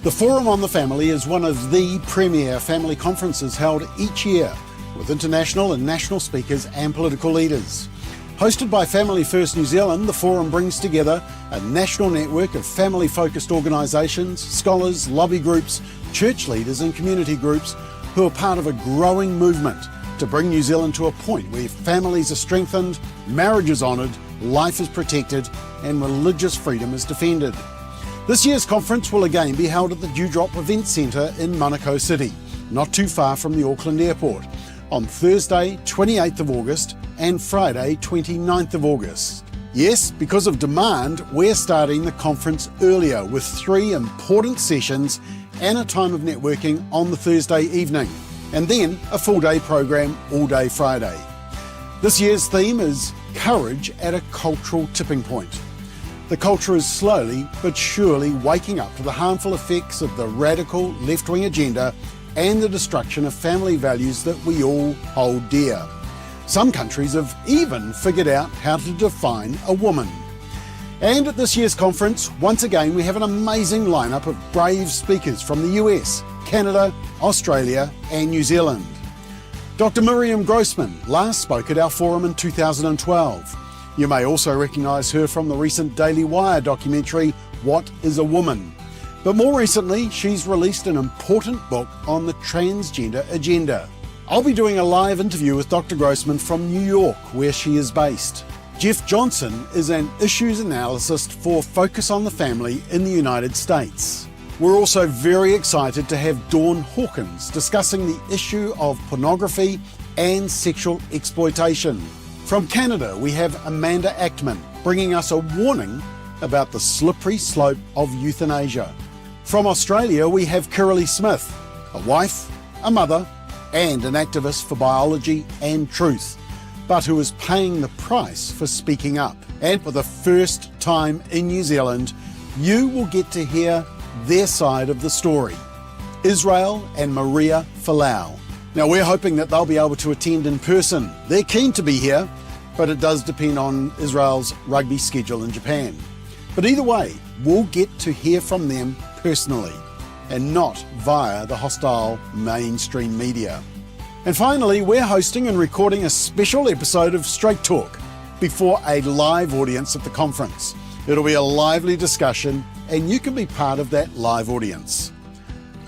The Forum on the Family is one of the premier family conferences held each year with international and national speakers and political leaders. Hosted by Family First New Zealand, the Forum brings together a national network of family-focused organisations, scholars, lobby groups, church leaders and community groups who are part of a growing movement to bring New Zealand to a point where families are strengthened, marriage is honoured, life is protected and religious freedom is defended. This year's conference will again be held at the Dewdrop Event Centre in Manukau City, not too far from the Auckland Airport, on Thursday 28th of August and Friday 29th of August. Yes, because of demand, we're starting the conference earlier with 3 important sessions and a time of networking on the Thursday evening, and then a full-day program all day Friday. This year's theme is Courage at a Cultural Tipping Point. The culture is slowly but surely waking up to the harmful effects of the radical left-wing agenda and the destruction of family values that we all hold dear. Some countries have even figured out how to define a woman. And at this year's conference, once again, we have an amazing lineup of brave speakers from the US, Canada, Australia and New Zealand. Dr. Miriam Grossman last spoke at our forum in 2012. You may also recognise her from the recent Daily Wire documentary, What is a Woman? But more recently, she's released an important book on the transgender agenda. I'll be doing a live interview with Dr. Grossman from New York, where she is based. Jeff Johnson is an issues analyst for Focus on the Family in the United States. We're also very excited to have Dawn Hawkins discussing the issue of pornography and sexual exploitation. From Canada, we have Amanda Ackman bringing us a warning about the slippery slope of euthanasia. From Australia, we have Kirralie Smith, a wife, a mother, and an activist for biology and truth, but who is paying the price for speaking up. And for the first time in New Zealand, you will get to hear their side of the story. Israel and Maria Folau. Now, we're hoping that they'll be able to attend in person. They're keen to be here, but it does depend on Israel's rugby schedule in Japan. But either way, we'll get to hear from them personally and not via the hostile mainstream media. And finally, we're hosting and recording a special episode of Straight Talk before a live audience at the conference. It'll be a lively discussion and you can be part of that live audience.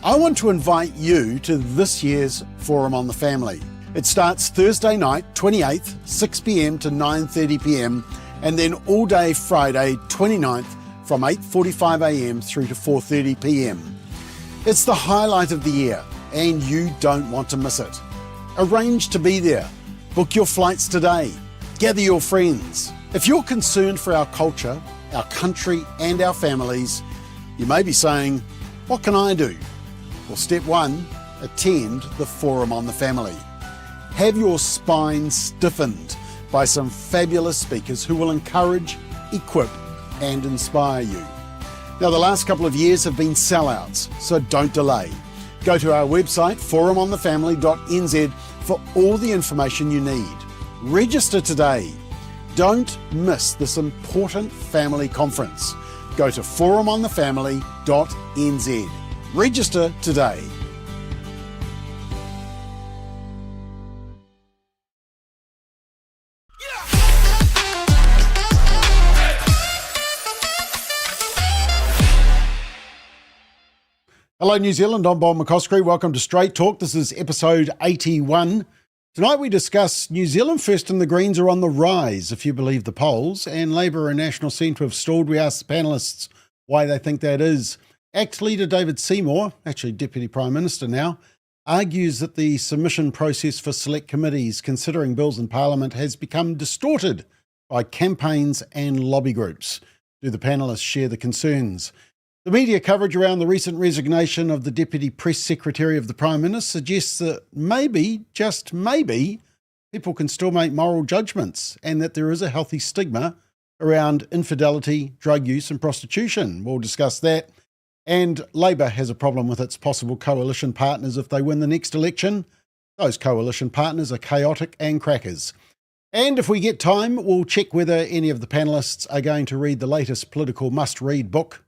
I want to invite you to this year's Forum on the Family. It starts Thursday night, 28th, 6 p.m. to 9:30 p.m. and then all day Friday, 29th from 8:45 a.m. through to 4:30 p.m. It's the highlight of the year and you don't want to miss it. Arrange to be there. Book your flights today. Gather your friends. If you're concerned for our culture, our country and our families, you may be saying, what can I do? Well, step 1, attend the Forum on the Family. Have your spine stiffened by some fabulous speakers who will encourage, equip and inspire you. Now, the last couple of years have been sellouts, so don't delay. Go to our website, forumonthefamily.nz, for all the information you need. Register today. Don't miss this important family conference. Go to forumonthefamily.nz. Register today. Hello New Zealand, I'm Bob McCoskrie. Welcome to Straight Talk. This is episode 81. Tonight we discuss New Zealand First and the Greens are on the rise, if you believe the polls, and Labour and National seem to have stalled. We asked the panellists why they think that is. ACT leader David Seymour, actually Deputy Prime Minister now, argues that the submission process for select committees considering bills in Parliament has become distorted by campaigns and lobby groups. Do the panellists share the concerns? The media coverage around the recent resignation of the Deputy Press Secretary of the Prime Minister suggests that maybe, just maybe, people can still make moral judgments and that there is a healthy stigma around infidelity, drug use and prostitution. We'll discuss that. And Labour has a problem with its possible coalition partners if they win the next election. Those coalition partners are chaotic and crackers. And if we get time, we'll check whether any of the panellists are going to read the latest political must-read book.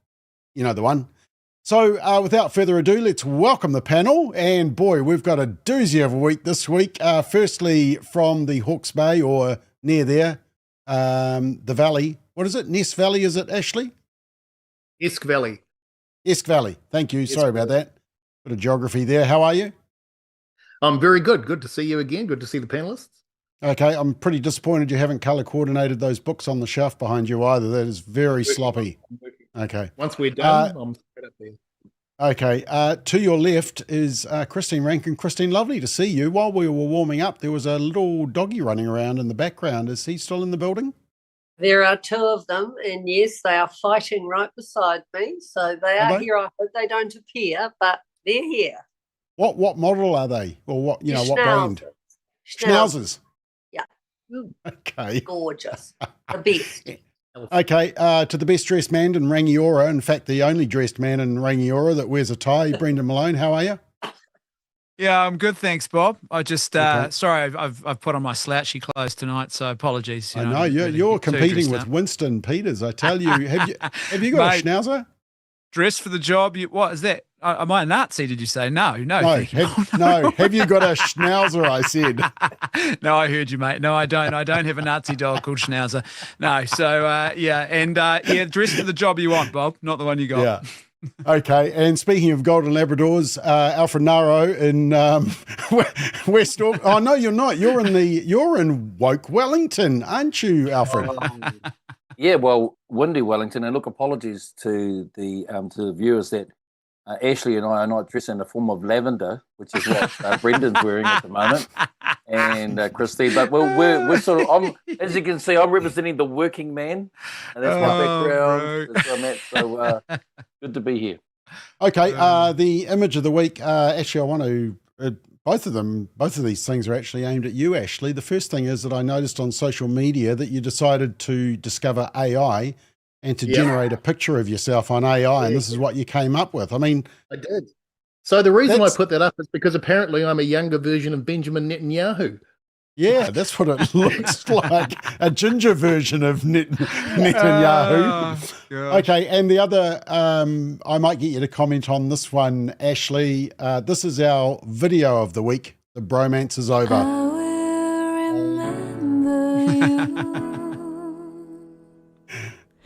You know the one. So without further ado, let's welcome the panel. And boy, we've got a doozy of a week this week. Firstly, from the Hawke's Bay or near there, the valley. What is it? Ness Valley, is it, Ashley? Esk Valley. Esk Valley. Thank you. Sorry about that. Bit of geography there. How are you? I'm very good. Good to see you again. Good to see the panelists. Okay, I'm pretty disappointed you haven't colour coordinated those books on the shelf behind you either. That is very sloppy. Okay. Once we're done, I'm straight up there. Okay. To your left is Christine Rankin. Christine, lovely to see you. While we were warming up, there was a little doggy running around in the background. Is he still in the building? There are two of them, and yes, they are fighting right beside me. So they are here. I hope they don't appear, but they're here. What model are they? Or what what brand? Schnauzers. Yeah. Okay. Gorgeous. The best. Okay, to the best dressed man in Rangiora, in fact, the only dressed man in Rangiora that wears a tie, Brendan Malone, how are you? Yeah, I'm good, thanks, Bob. I just sorry, I've put on my slouchy clothes tonight, so apologies. I know you're competing with Winston Peters. I tell you, have you got a schnauzer? Dressed for the job? What is that? Am I a Nazi? Did you say no? No. Have you got a schnauzer? I said. No, I heard you, mate. No, I don't. I don't have a Nazi dog called Schnauzer. No. So dressed for the job you want, Bob, not the one you got. Yeah. Okay, and speaking of golden Labradors, Alfred Naro in West Auckland. Oh no, you're not. You're in Woke Wellington, aren't you, Alfred? Yeah, well, windy Wellington. And look, apologies to the viewers that Ashley and I are not dressed in the form of lavender, which is what Brendan's wearing at the moment, and Christine. But we're sort of. As you can see, I'm representing the working man, and that's my background. That's where I'm at. So good to be here. Okay, the image of the week. Actually, I want to. Both of these things are actually aimed at you, Ashley. The first thing is that I noticed on social media that you decided to discover AI and to generate a picture of yourself on AI, and this is what you came up with. I mean, I did. So the reason I put that up is because apparently I'm a younger version of Benjamin Netanyahu. Yeah, that's what it looks like, a ginger version of Netanyahu. Okay, and the other, I might get you to comment on this one, Ashley. This is our video of the week. The bromance is over. I will remember you.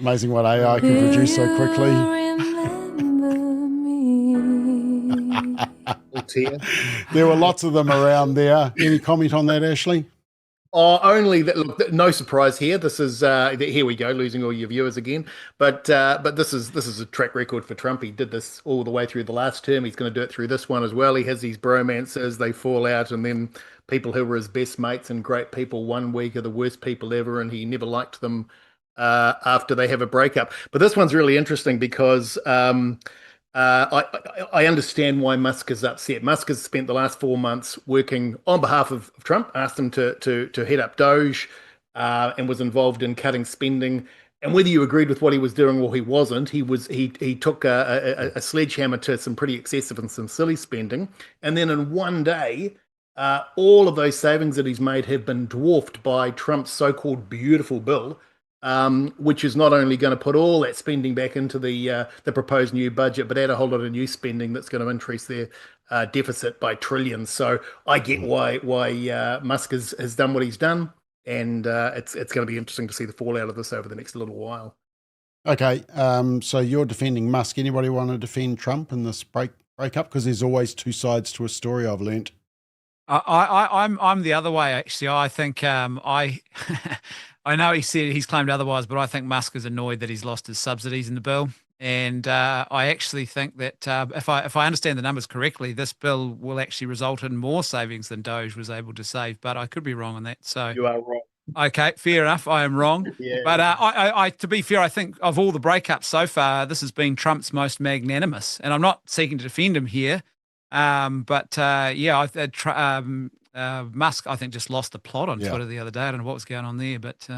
Amazing what AI can produce so quickly. There were lots of them around there. Any comment on that, Ashley? Oh, only that. Look, no surprise here. This is here we go, losing all your viewers again. But this is a track record for Trump. He did this all the way through the last term. He's going to do it through this one as well. He has these bromances. They fall out, and then people who were his best mates and great people 1 week are the worst people ever, and he never liked them after they have a breakup. But this one's really interesting because I understand why Musk is upset. Musk has spent the last 4 months working on behalf of Trump, asked him to head up Doge, and was involved in cutting spending. And whether you agreed with what he was doing or he wasn't, he took a sledgehammer to some pretty excessive and some silly spending. And then in one day, all of those savings that he's made have been dwarfed by Trump's so-called beautiful bill, which is not only going to put all that spending back into the proposed new budget, but add a whole lot of new spending that's going to increase their deficit by trillions. So I get why Musk has done what he's done, and it's going to be interesting to see the fallout of this over the next little while. Okay, so you're defending Musk. Anybody want to defend Trump in this breakup? Because there's always two sides to a story, I've learnt. I'm the other way, actually. I think I know he's claimed otherwise, but I think Musk is annoyed that he's lost his subsidies in the bill. And I actually think that if I understand the numbers correctly, this bill will actually result in more savings than Doge was able to save. But I could be wrong on that. So you are wrong. Okay, fair enough. I am wrong. Yeah. But I, to be fair, I think of all the breakups so far, this has been Trump's most magnanimous. And I'm not seeking to defend him here. Musk, I think, just lost the plot on Twitter the other day. I don't know what was going on there, but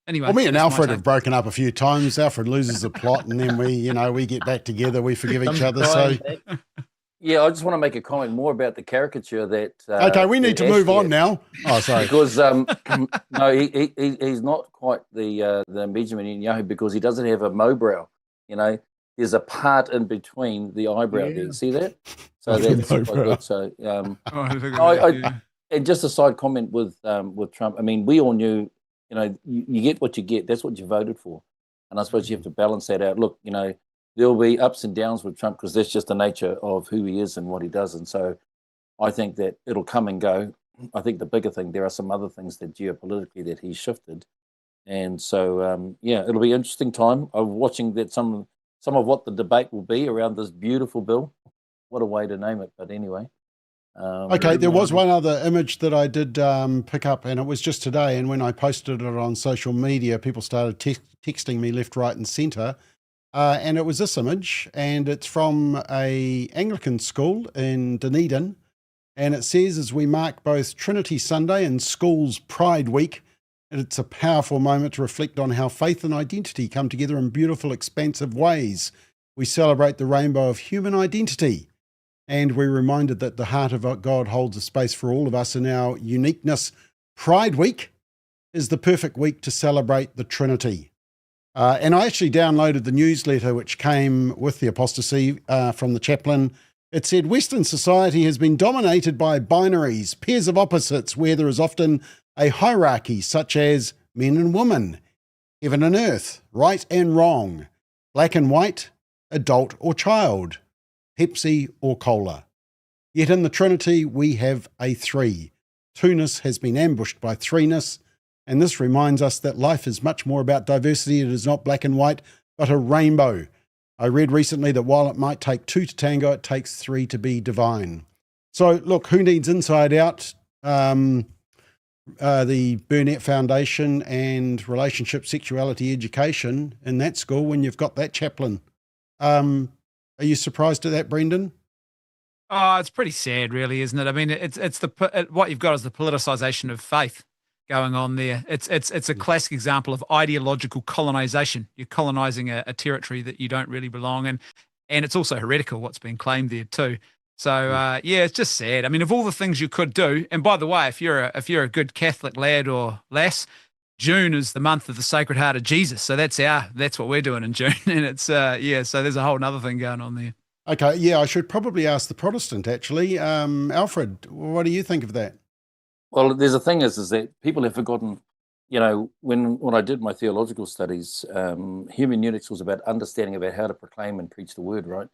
anyway. Well, me and Alfred have broken up a few times. Alfred loses the plot, and then we get back together. We forgive each other. So, yeah, I just want to make a comment more about the caricature that. Okay, we need to move on now. Oh, sorry. Because no, he's not quite the Benjamin Netanyahu because he doesn't have a mowbrow. there's a part in between the eyebrow there. Yeah. See that? So Oh, that's the quite eyebrow. good. So Oh, look at I, that, yeah. and just a side comment with Trump. I mean, we all knew, you get what you get. That's what you voted for, and I suppose you have to balance that out. Look, there'll be ups and downs with Trump because that's just the nature of who he is and what he does. And so I think that it'll come and go. I think the bigger thing, there are some other things that geopolitically that he's shifted. And so, it'll be an interesting time of watching that some of what the debate will be around this beautiful bill. What a way to name it. But anyway. Okay, there was one other image that I did pick up, and it was just today. And when I posted it on social media, people started texting me left, right, and centre. And it was this image, and it's from a Anglican school in Dunedin. And it says, as we mark both Trinity Sunday and School's Pride Week, it's a powerful moment to reflect on how faith and identity come together in beautiful, expansive ways. We celebrate the rainbow of human identity. And we're reminded that the heart of God holds a space for all of us in our uniqueness. Pride Week is the perfect week to celebrate the Trinity. And I actually downloaded the newsletter which came with the apostasy from the chaplain. It said, Western society has been dominated by binaries, pairs of opposites, where there is often a hierarchy such as men and women, heaven and earth, right and wrong, black and white, adult or child, Pepsi or cola. Yet in the Trinity, we have a three. Two-ness has been ambushed by threeness, and this reminds us that life is much more about diversity. It is not black and white, but a rainbow. I read recently that while it might take two to tango, it takes three to be divine. So look, who needs Inside Out? The Burnett Foundation and Relationship Sexuality Education in that school when you've got that chaplain. Are you surprised at that, Brendan? Oh, it's pretty sad, really, isn't it? I mean, what you've got is the politicization of faith going on there. It's a classic example of ideological colonization. You're colonizing a territory that you don't really belong in, and it's also heretical what's being claimed there too. So it's just sad. I mean, of all the things you could do, and by the way, if you're a good Catholic lad or lass, June is the month of the Sacred Heart of Jesus. So that's what we're doing in June. And it's, so there's a whole nother thing going on there. Okay. Yeah. I should probably ask the Protestant actually. Alfred, what do you think of that? Well, there's a thing is that people have forgotten, when I did my theological studies, hermeneutics was about understanding about how to proclaim and preach the word, right?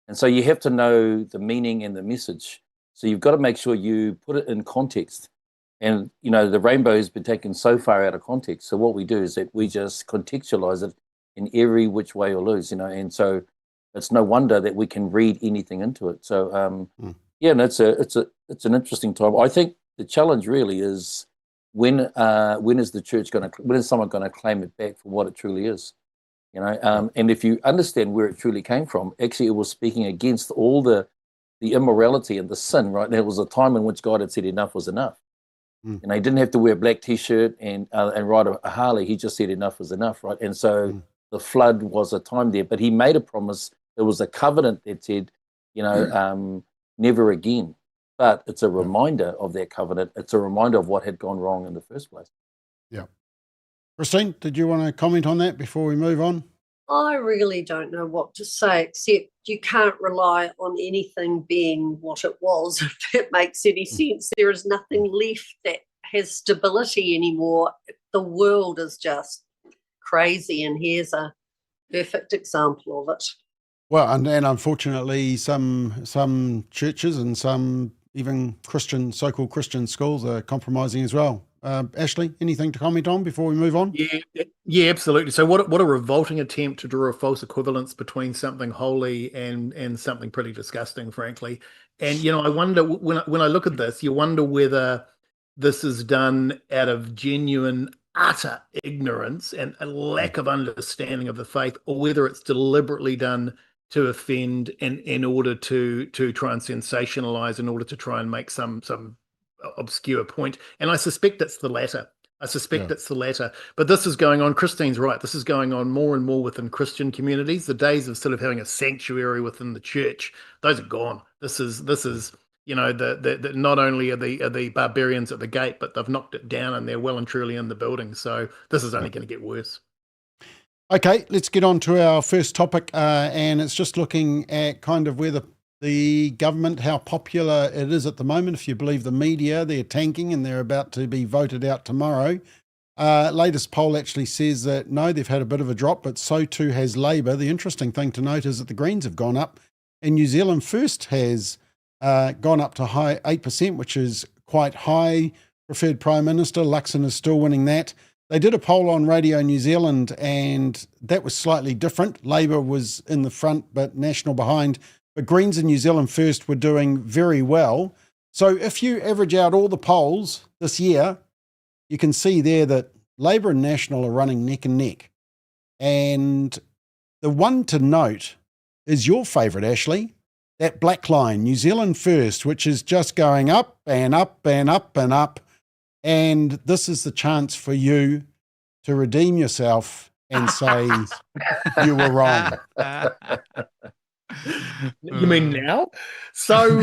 And so you have to know the meaning and the message. So you've got to make sure you put it in context. And, the rainbow has been taken so far out of context. So what we do is that we just contextualize it in every which way or lose, and so it's no wonder that we can read anything into it. So, it's an interesting time. I think the challenge really is when is the church when is someone going to claim it back for what it truly is? And if you understand where it truly came from, actually it was speaking against all the immorality and the sin, right? There was a time in which God had said enough was enough. He didn't have to wear a black T-shirt and ride a Harley. He just said enough was enough, right? And so the flood was a time there, but he made a promise. There was a covenant that said, never again. But it's a reminder of that covenant. It's a reminder of what had gone wrong in the first place. Yeah. Christine, did you want to comment on that before we move on? I really don't know what to say, except you can't rely on anything being what it was, if that makes any sense. There is nothing left that has stability anymore. The world is just crazy, and here's a perfect example of it. Well, and unfortunately, some churches and some even so-called Christian schools are compromising as well. Ashley, anything to comment on before we move on? Yeah, absolutely. So what a revolting attempt to draw a false equivalence between something holy and something pretty disgusting, frankly. And, I wonder, when I look at this, you wonder whether this is done out of genuine, utter ignorance and a lack of understanding of the faith, or whether it's deliberately done to offend in order to try and sensationalize, in order to try and make some obscure point. And I suspect it's the latter. It's the latter. But this is going on. Christine's right. This is going on more and more within Christian communities. The days of sort of having a sanctuary within the church, those are gone. This is the not only are the barbarians at the gate, but they've knocked it down and they're well and truly in the building. So this is only going to get worse. Okay, let's get on to our first topic, and it's just looking at kind of where the government, how popular it is at the moment. If you believe the media, they're tanking and they're about to be voted out tomorrow. Latest poll actually says that no, they've had a bit of a drop, but so too has Labor. The interesting thing to note is that the Greens have gone up, and New Zealand First has gone up to high 8%, which is quite high. Preferred Prime Minister, Luxon is still winning that. They did a poll on Radio New Zealand, and that was slightly different. Labor was in the front, but National behind. But Greens and New Zealand First were doing very well. So if you average out all the polls this year, you can see there that Labor and National are running neck and neck. And the one to note is your favourite, Ashley, that black line, New Zealand First, which is just going up and up and up and up. And this is the chance for you to redeem yourself and say you were wrong. You mean now? So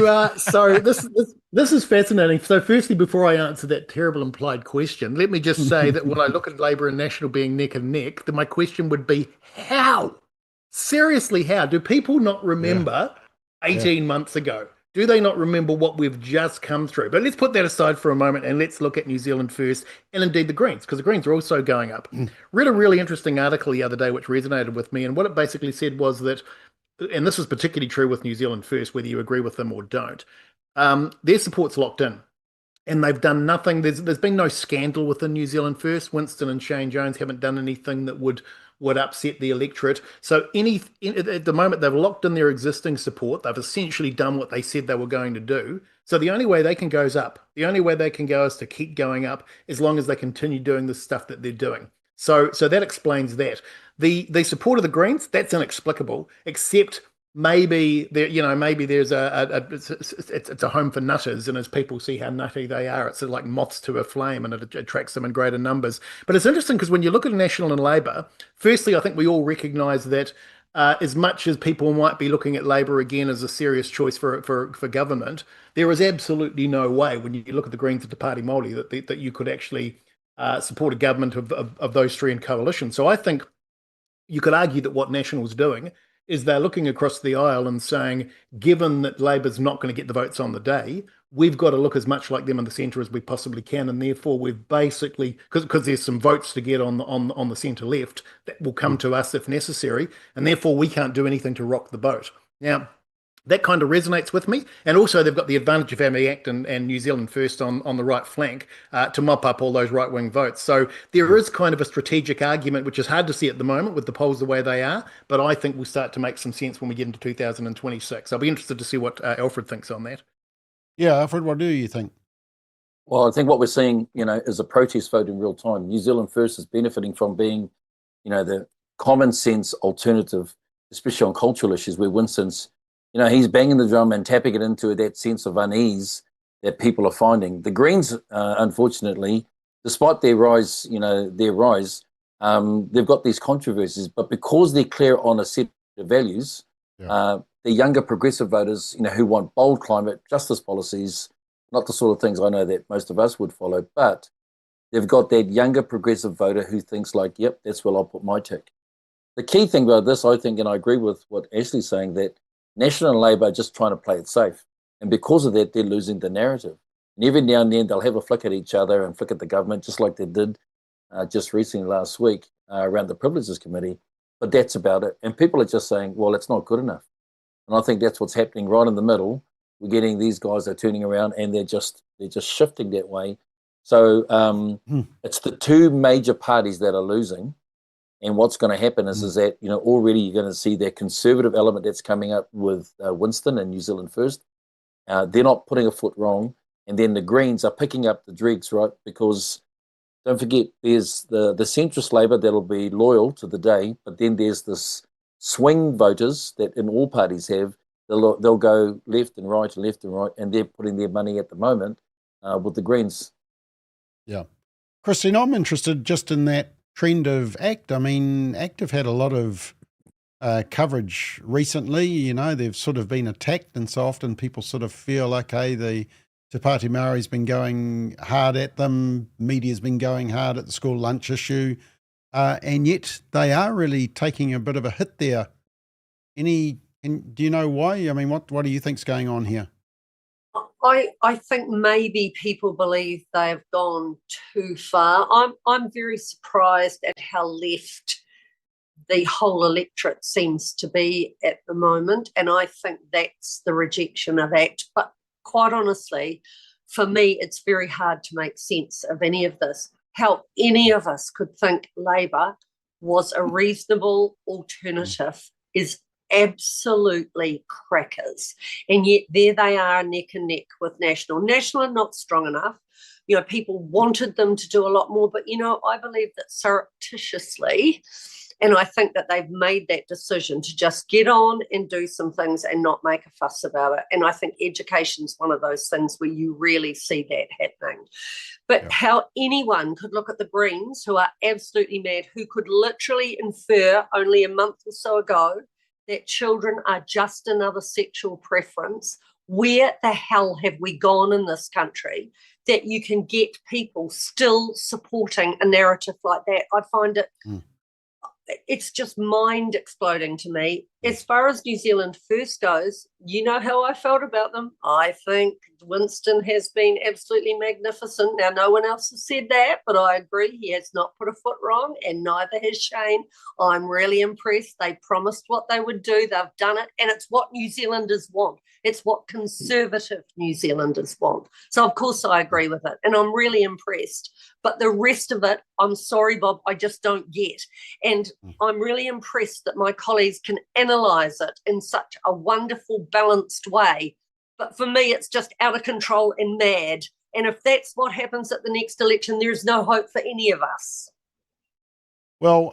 this is fascinating. So firstly, before I answer that terrible implied question, let me just say that when I look at Labor and National being neck and neck, then my question would be, how? Seriously, how? Do people not remember 18 months ago? Do they not remember what we've just come through? But let's put that aside for a moment and let's look at New Zealand First and indeed the Greens, because the Greens are also going up. Read a really interesting article the other day which resonated with me, and what it basically said was that, and this is particularly true with New Zealand First, whether you agree with them or don't, their support's locked in. And they've done nothing. There's been no scandal within New Zealand First. Winston and Shane Jones haven't done anything that would upset the electorate. So at the moment, they've locked in their existing support. They've essentially done what they said they were going to do. So the only way they can go is up. The only way they can go is to keep going up as long as they continue doing the stuff that they're doing. So that explains that. The support of the Greens, that's inexplicable, except maybe there's it's a home for nutters, and as people see how nutty they are, it's sort of like moths to a flame, and it attracts them in greater numbers. But it's interesting because when you look at National and Labor, firstly, I think we all recognise that as much as people might be looking at Labor again as a serious choice for government, there is absolutely no way when you look at the Greens and the Party Māori that you could actually support a government of those three in coalition. So I think you could argue that what National's doing is they're looking across the aisle and saying, given that Labor's not going to get the votes on the day, we've got to look as much like them in the centre as we possibly can, and therefore we've basically, because there's some votes to get on the centre left that will come to us if necessary, and therefore we can't do anything to rock the boat. Now, that kind of resonates with me. And also they've got the advantage of Family Act and New Zealand First on the right flank to mop up all those right-wing votes. So there is kind of a strategic argument, which is hard to see at the moment with the polls the way they are, but I think will start to make some sense when we get into 2026. I'll be interested to see what Alfred thinks on that. Yeah, Alfred, what do you think? Well, I think what we're seeing, is a protest vote in real time. New Zealand First is benefiting from being, the common sense alternative, especially on cultural issues where Winston's, he's banging the drum and tapping it into that sense of unease that people are finding. The Greens, unfortunately, despite their rise, they've got these controversies, but because they're clear on a set of values, the younger progressive voters, who want bold climate justice policies, not the sort of things I know that most of us would follow, but they've got that younger progressive voter who thinks like, yep, that's where I'll put my tick. The key thing about this, I think, and I agree with what Ashley's saying, that National and Labor are just trying to play it safe. And because of that, they're losing the narrative. And every now and then, they'll have a flick at each other and flick at the government, just like they did just recently last week around the Privileges Committee. But that's about it. And people are just saying, well, it's not good enough. And I think that's what's happening right in the middle. We're getting these guys that are turning around and they're just shifting that way. So it's the two major parties that are losing. And what's going to happen is that, already you're going to see that conservative element that's coming up with Winston and New Zealand First. They're not putting a foot wrong. And then the Greens are picking up the dregs, right? Because don't forget, there's the centrist Labor that'll be loyal to the day, but then there's this swing voters that in all parties have. They'll go left and right, and they're putting their money at the moment with the Greens. Yeah. Christine, I'm interested just in that trend of ACT. I mean, ACT have had a lot of coverage recently. They've sort of been attacked, and so often people sort of feel, okay, the Te Pāti Māori's been going hard at them, media's been going hard at the school lunch issue. and yet they are really taking a bit of a hit there. Do you know why? I mean, what do you think's going on here? I think maybe people believe they have gone too far. I'm very surprised at how left the whole electorate seems to be at the moment, and I think that's the rejection of ACT. But quite honestly, for me, it's very hard to make sense of any of this. How any of us could think Labor was a reasonable alternative is absolutely crackers. And yet there they are neck and neck with National. National are not strong enough. You know, people wanted them to do a lot more, but, you know, I believe that surreptitiously, and I think that they've made that decision to just get on and do some things and not make a fuss about it. And I think education's one of those things where you really see that happening. But how anyone could look at the Greens, who are absolutely mad, who could literally infer only a month or so ago that children are just another sexual preference. Where the hell have we gone in this country that you can get people still supporting a narrative like that? I find it, it's just mind exploding to me. As far as New Zealand First goes, you know how I felt about them. I think Winston has been absolutely magnificent. Now, no one else has said that, but I agree. He has not put a foot wrong, and neither has Shane. I'm really impressed. They promised what they would do. They've done it, and it's what New Zealanders want. It's what conservative New Zealanders want. So, of course, I agree with it, and I'm really impressed. But the rest of it, I'm sorry, Bob, I just don't get. And I'm really impressed that my colleagues can analyse it in such a wonderful, balanced way. But for me, it's just out of control and mad. And if that's what happens at the next election, there's no hope for any of us. Well,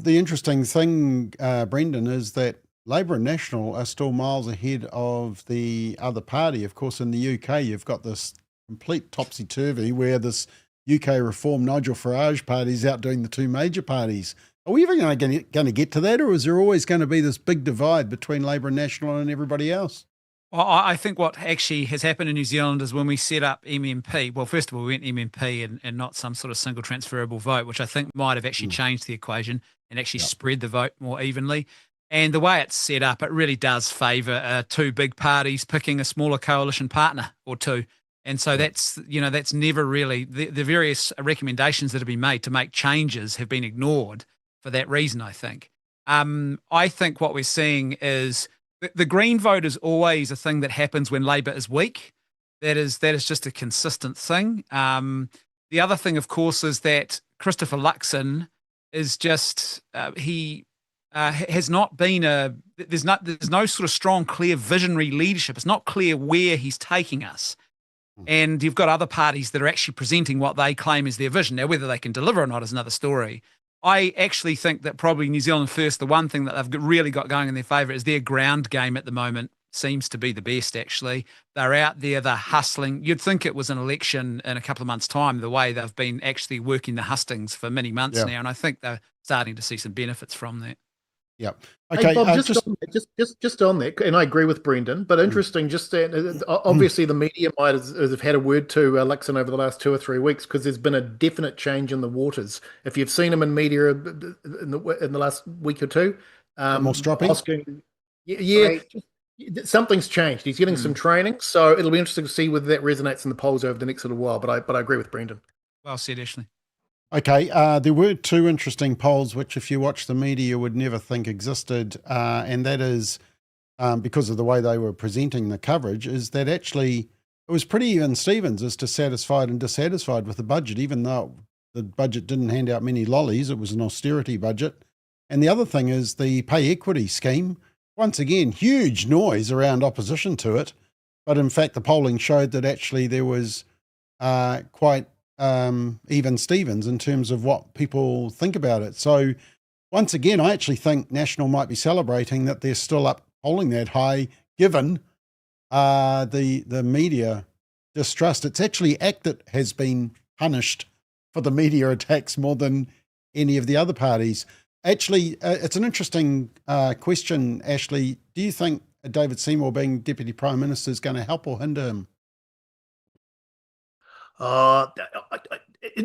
the interesting thing, Brendan, is that Labor and National are still miles ahead of the other party. Of course, in the UK, you've got this complete topsy-turvy where this UK Reform Nigel Farage party is outdoing the two major parties. Are we ever going to get to that, or is there always going to be this big divide between Labor and National and everybody else? Well, I think what actually has happened in New Zealand is when we set up MMP, well, first of all, we went MMP and not some sort of single transferable vote, which I think might have actually changed the equation and actually spread the vote more evenly. And the way it's set up, it really does favour two big parties picking a smaller coalition partner or two. And so that's never really, the various recommendations that have been made to make changes have been ignored for that reason, I think. I think what we're seeing is the Green vote is always a thing that happens when Labor is weak. That is just a consistent thing. The other thing, of course, is that Christopher Luxon is just, he has not been there's no sort of strong, clear visionary leadership. It's not clear where he's taking us. And you've got other parties that are actually presenting what they claim is their vision. Now, whether they can deliver or not is another story. I actually think that probably New Zealand First, the one thing that they've really got going in their favour is their ground game at the moment seems to be the best, actually. They're out there, they're hustling. You'd think it was an election in a couple of months' time, the way they've been actually working the hustings for many months now, and I think they're starting to see some benefits from that. Yep. Okay. Hey, Bob, on that, and I agree with Brendan, but interesting, obviously the media might have had a word to Luxon over the last 2 or 3 weeks because there's been a definite change in the waters. If you've seen him in media in the last week or two, more stroppy. Something's changed. He's getting some training, so it'll be interesting to see whether that resonates in the polls over the next little while. But I agree with Brendan. Well said, Ashley. Okay, there were two interesting polls which, if you watch the media, you would never think existed, and that is because of the way they were presenting the coverage, is that actually it was pretty even Stevens as to satisfied and dissatisfied with the budget, even though the budget didn't hand out many lollies. It was an austerity budget. And the other thing is the pay equity scheme. Once again, huge noise around opposition to it, but in fact the polling showed that actually there was quite even Stevens in terms of what people think about it. So once again, I actually think National might be celebrating that they're still up polling that high, given the media distrust. It's actually ACT that has been punished for the media attacks more than any of the other parties. Actually, it's an interesting question, Ashley. Do you think David Seymour being Deputy Prime Minister is going to help or hinder him?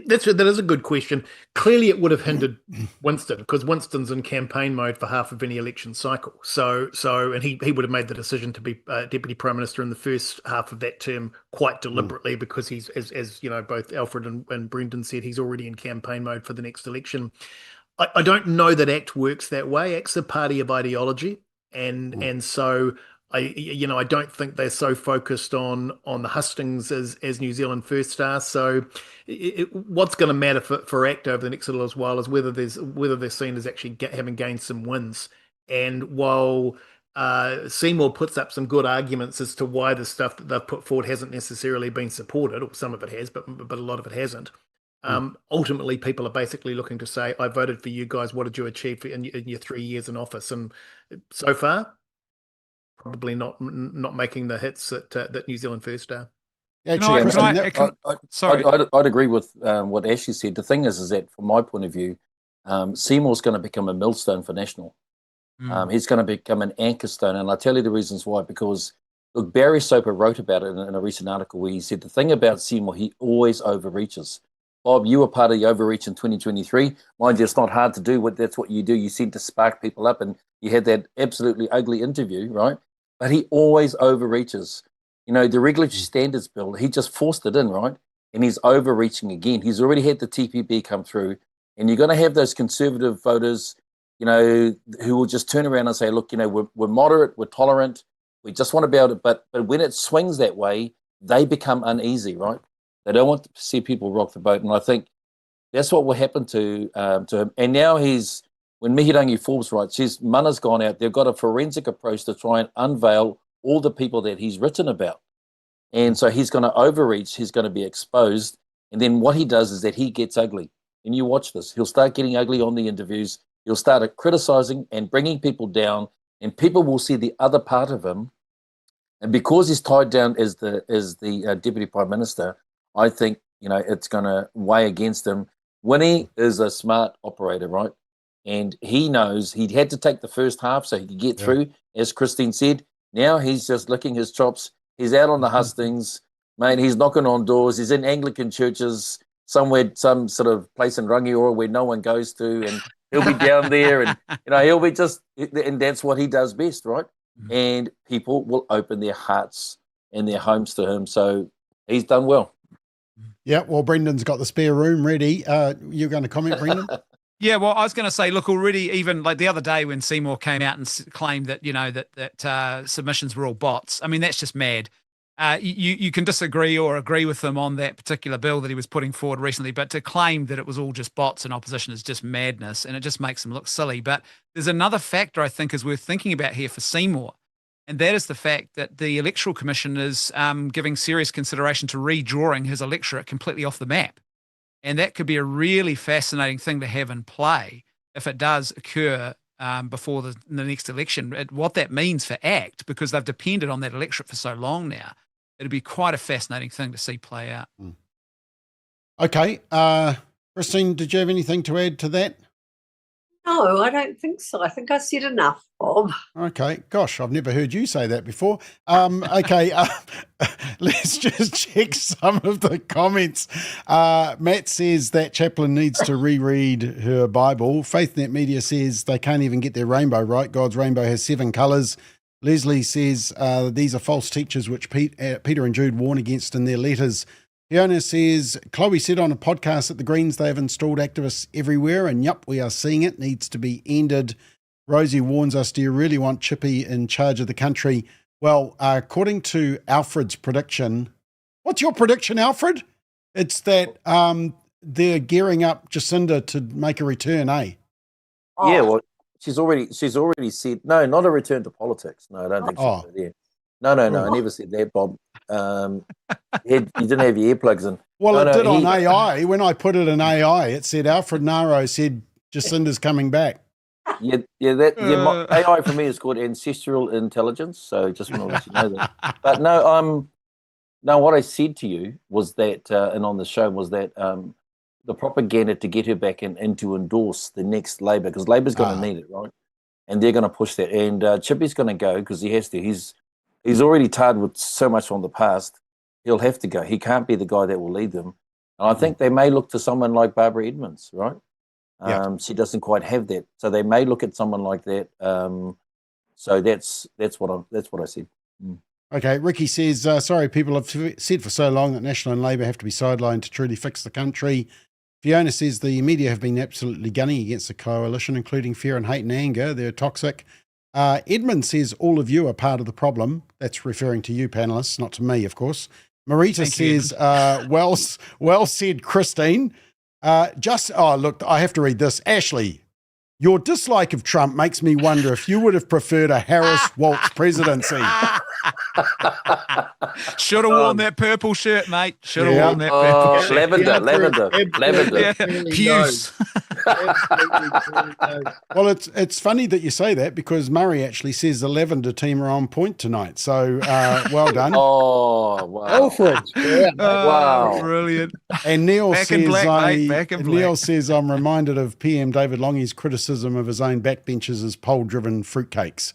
That is a good question. Clearly, it would have hindered Winston because Winston's in campaign mode for half of any election cycle. And he would have made the decision to be deputy prime minister in the first half of that term quite deliberately because he's, as you know, both Alfred and Brendan said, he's already in campaign mode for the next election. I don't know that ACT works that way. ACT's a party of ideology, and so I don't think they're so focused on the hustings as New Zealand First are. So what's going to matter for ACT over the next little while is whether they're seen as actually having gained some wins. And while Seymour puts up some good arguments as to why the stuff that they've put forward hasn't necessarily been supported, or some of it has, but a lot of it hasn't. Ultimately, people are basically looking to say, I voted for you guys. What did you achieve in your 3 years in office? And so far, probably not making the hits that New Zealand First are. Actually, sorry. I'd agree with what Ashley said. The thing is that from my point of view, Seymour's going to become a millstone for National. He's going to become an anchor stone. And I'll tell you the reasons why. Because, look, Barry Soper wrote about it in a recent article where he said the thing about Seymour, he always overreaches. Bob, you were part of the overreach in 2023. Mind you, it's not hard to do. That's what you do. You seem to spark people up, and you had that absolutely ugly interview, right? But he always overreaches. You know, the Regulatory Standards Bill, he just forced it in, right? And he's overreaching again. He's already had the TPB come through, and you're going to have those conservative voters, you know, who will just turn around and say, look, you know, we're moderate, we're tolerant, we just want to be able to, but when it swings that way, they become uneasy, right? They don't want to see people rock the boat. And I think that's what will happen to him. And now when Mihirangi Forbes writes, Mana's gone out, they've got a forensic approach to try and unveil all the people that he's written about. And so he's going to overreach, he's going to be exposed. And then what he does is that he gets ugly. And you watch this. He'll start getting ugly on the interviews. He'll start criticizing and bringing people down. And people will see the other part of him. And because he's tied down as the Deputy Prime Minister, I think, you know, it's going to weigh against him. Winnie is a smart operator, right? And he knows he had to take the first half so he could get through, as Christine said. Now he's just licking his chops. He's out on the hustings, mate. He's knocking on doors. He's in Anglican churches somewhere, some sort of place in Rangiora where no one goes to, and he'll be down there, and you know he'll be and that's what he does best, right? And people will open their hearts and their homes to him. So he's done well. Yeah, well, Brendan's got the spare room ready. You're going to comment, Brendan? Yeah, well, I was going to say, look, already even like the other day when Seymour came out and claimed that, you know, that submissions were all bots. I mean, that's just mad. You can disagree or agree with him on that particular bill that he was putting forward recently, but to claim that it was all just bots in opposition is just madness, and it just makes him look silly. But there's another factor I think is worth thinking about here for Seymour, and that is the fact that the Electoral Commission is giving serious consideration to redrawing his electorate completely off the map. And that could be a really fascinating thing to have in play if it does occur before the next election. What that means for ACT, because they've depended on that electorate for so long now, it'd be quite a fascinating thing to see play out. Okay. Christine, did you have anything to add to that? No, I don't think so. I think I said enough, Bob. Okay. Gosh, I've never heard you say that before. Okay. Let's just check some of the comments. Matt says that chaplain needs to reread her Bible. FaithNet Media says they can't even get their rainbow right. God's rainbow has 7 colours. Leslie says these are false teachers which Peter and Jude warn against in their letters. Fiona says, Chloe said on a podcast at the Greens they have installed activists everywhere, and yup, we are seeing it. Needs to be ended. Rosie warns us, do you really want Chippy in charge of the country? Well, according to Alfred's prediction, what's your prediction, Alfred? It's that they're gearing up Jacinda to make a return, eh? Oh. Yeah, well, she's already said, no, not a return to politics. No, I don't think she's there. No, I never said that, Bob. You didn't have your earplugs in. Well, it did on AI. When I put it in AI, it said Alfred Naro said Jacinda's coming back. Yeah, AI for me is called ancestral intelligence. So just want to let you know that. But no, what I said to you was that, and on the show was that the propaganda to get her back and to endorse the next Labor, because Labor's going to need it, right? And they're going to push that. And Chippy's going to go because he has to. He's already tarred with so much from the past. He'll have to go. He can't be the guy that will lead them. And I think they may look to someone like Barbara Edmonds, right? Yeah. She doesn't quite have that, so they may look at someone like that. So that's what I said. Okay, Ricky says, sorry, people have said for so long that National and Labour have to be sidelined to truly fix the country. Fiona says the media have been absolutely gunning against the coalition, including fear and hate and anger. They're toxic. Edmund says all of you are part of the problem. That's referring to you panelists, not to me, of course. Marita says, well said, Christine. Look, I have to read this. Ashley, your dislike of Trump makes me wonder if you would have preferred a Harris-Walsh presidency. Should have worn that purple shirt, mate. Should have worn that purple shirt. Lavender. Puce. Well, it's funny that you say that because Murray actually says the Lavender team are on point tonight. So well done. Oh, wow. Wow. Brilliant. And Neil Neil says, I'm reminded of PM David Longie's criticism of his own backbenchers as pole-driven fruitcakes.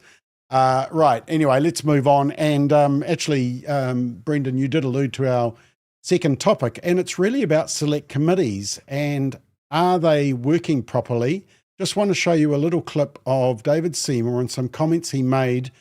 Right. Anyway, let's move on. And Brendan, you did allude to our second topic, and it's really about select committees and are they working properly? Just want to show you a little clip of David Seymour and some comments he made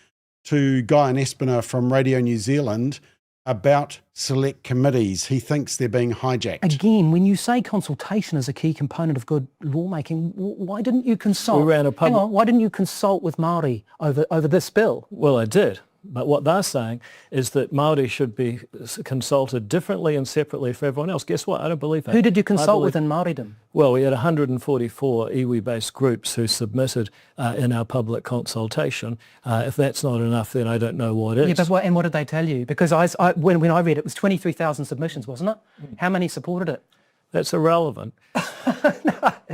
to Guy and Espiner from Radio New Zealand about select committees. He thinks they're being hijacked. Again, when you say consultation is a key component of good lawmaking, why didn't you consult? Why didn't you consult with Māori over this bill? Well, I did. But what they're saying is that Māori should be consulted differently and separately for everyone else. Guess what? I don't believe that. Who did you consult with in Māoridom? Well, we had 144 iwi-based groups who submitted in our public consultation. If that's not enough, then I don't know what is. Yeah, but what did they tell you? Because when I read it was 23,000 submissions, wasn't it? How many supported it? That's irrelevant.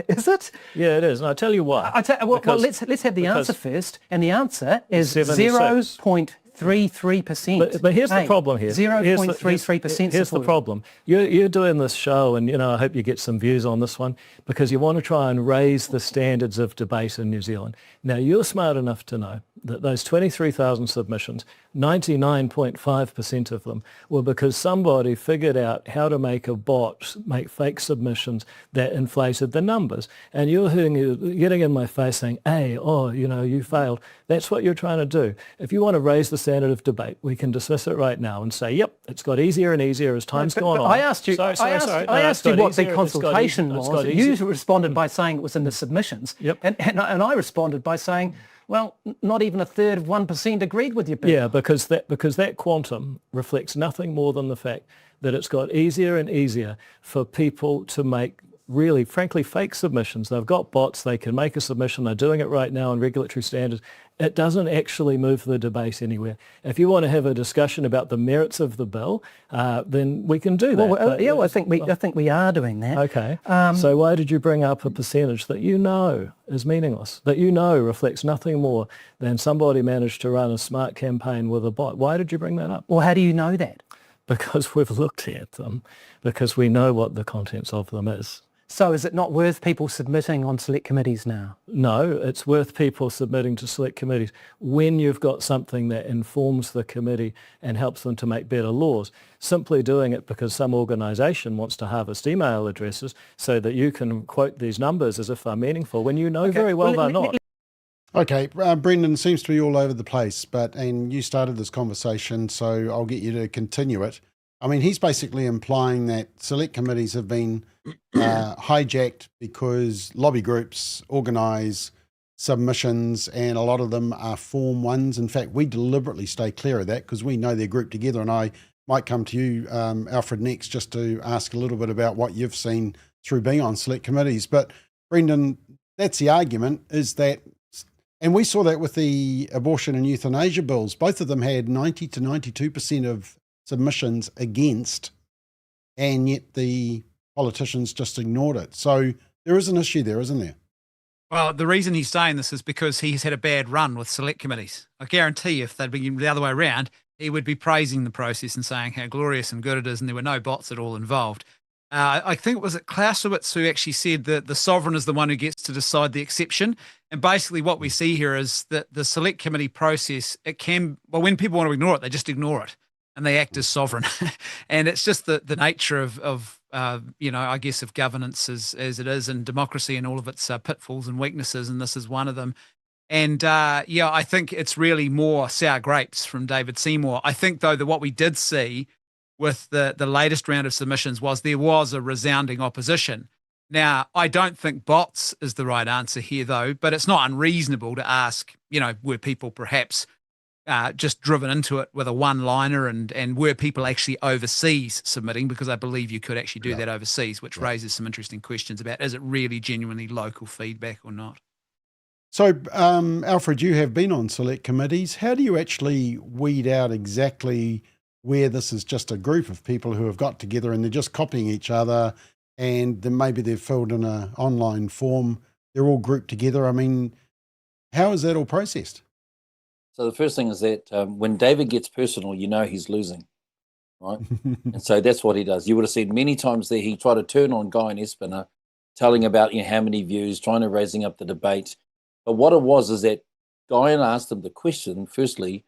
Is it? Yeah, it is. And I'll tell you why. Let's have the answer first. And the answer is 0.33%. But here's the problem here. 0.33%. Here's the problem. You're doing this show, and I hope you get some views on this one, because you want to try and raise the standards of debate in New Zealand. Now, you're smart enough to know that those 23,000 submissions, 99.5% of them were because somebody figured out how to make a bot make fake submissions that inflated the numbers. And you're getting in my face saying, you failed. That's what you're trying to do. If you want to raise the standard of debate, we can dismiss it right now and say, yep, it's got easier and easier as time's gone on. I asked you what the consultation was. You responded by saying it was in the submissions. Yep. And I responded by saying, well, not even a third of 1% agreed with your bill. Yeah, because that quantum reflects nothing more than the fact that it's got easier and easier for people to make really, frankly, fake submissions. They've got bots, they can make a submission, they're doing it right now in regulatory standards. It doesn't actually move the debate anywhere. If you want to have a discussion about the merits of the bill, then we can do that. Well, I think we are doing that. Okay. So why did you bring up a percentage that you know is meaningless, that you know reflects nothing more than somebody managed to run a smart campaign with a bot? Why did you bring that up? Well, how do you know that? Because we've looked at them, because we know what the contents of them is. So is it not worth people submitting on select committees now? No, it's worth people submitting to select committees when you've got something that informs the committee and helps them to make better laws. Simply doing it because some organisation wants to harvest email addresses so that you can quote these numbers as if they're meaningful when you know very well they're not. Okay, Brendan seems to be all over the place, and you started this conversation, so I'll get you to continue it. I mean, he's basically implying that select committees have been hijacked because lobby groups organise submissions and a lot of them are Form 1s. In fact, we deliberately stay clear of that because we know they're grouped together, and I might come to you, Alfred, next just to ask a little bit about what you've seen through being on select committees. But Brendan, that's the argument, is that, and we saw that with the abortion and euthanasia bills, both of them had 90 to 92% of submissions against, and yet the politicians just ignored it. So there is an issue there, isn't there? Well, the reason he's saying this is because he's had a bad run with select committees. I guarantee if they'd been the other way around, he would be praising the process and saying how glorious and good it is, and there were no bots at all involved. I think, was it Clausewitz who actually said that the sovereign is the one who gets to decide the exception? And basically what we see here is that the select committee process, when people want to ignore it, they just ignore it and they act as sovereign. And it's just the nature of I guess of governance as it is, and democracy and all of its pitfalls and weaknesses, and this is one of them. And I think it's really more sour grapes from David Seymour. I think, though, that what we did see with the latest round of submissions was there was a resounding opposition. Now, I don't think bots is the right answer here, though, but it's not unreasonable to ask, were people perhaps just driven into it with a one-liner, and were people actually overseas submitting? Because I believe you could actually do that overseas, which raises some interesting questions about, is it really genuinely local feedback or not? So, Alfred, you have been on select committees. How do you actually weed out exactly where this is just a group of people who have got together and they're just copying each other, and then maybe they've filled in an online form, they're all grouped together? I mean, how is that all processed? So the first thing is that when David gets personal, he's losing, right? And so that's what he does. You would have seen many times there he tried to turn on Guy and Espiner, telling about how many views, trying to raising up the debate. But what it was is that Guy asked him the question, firstly,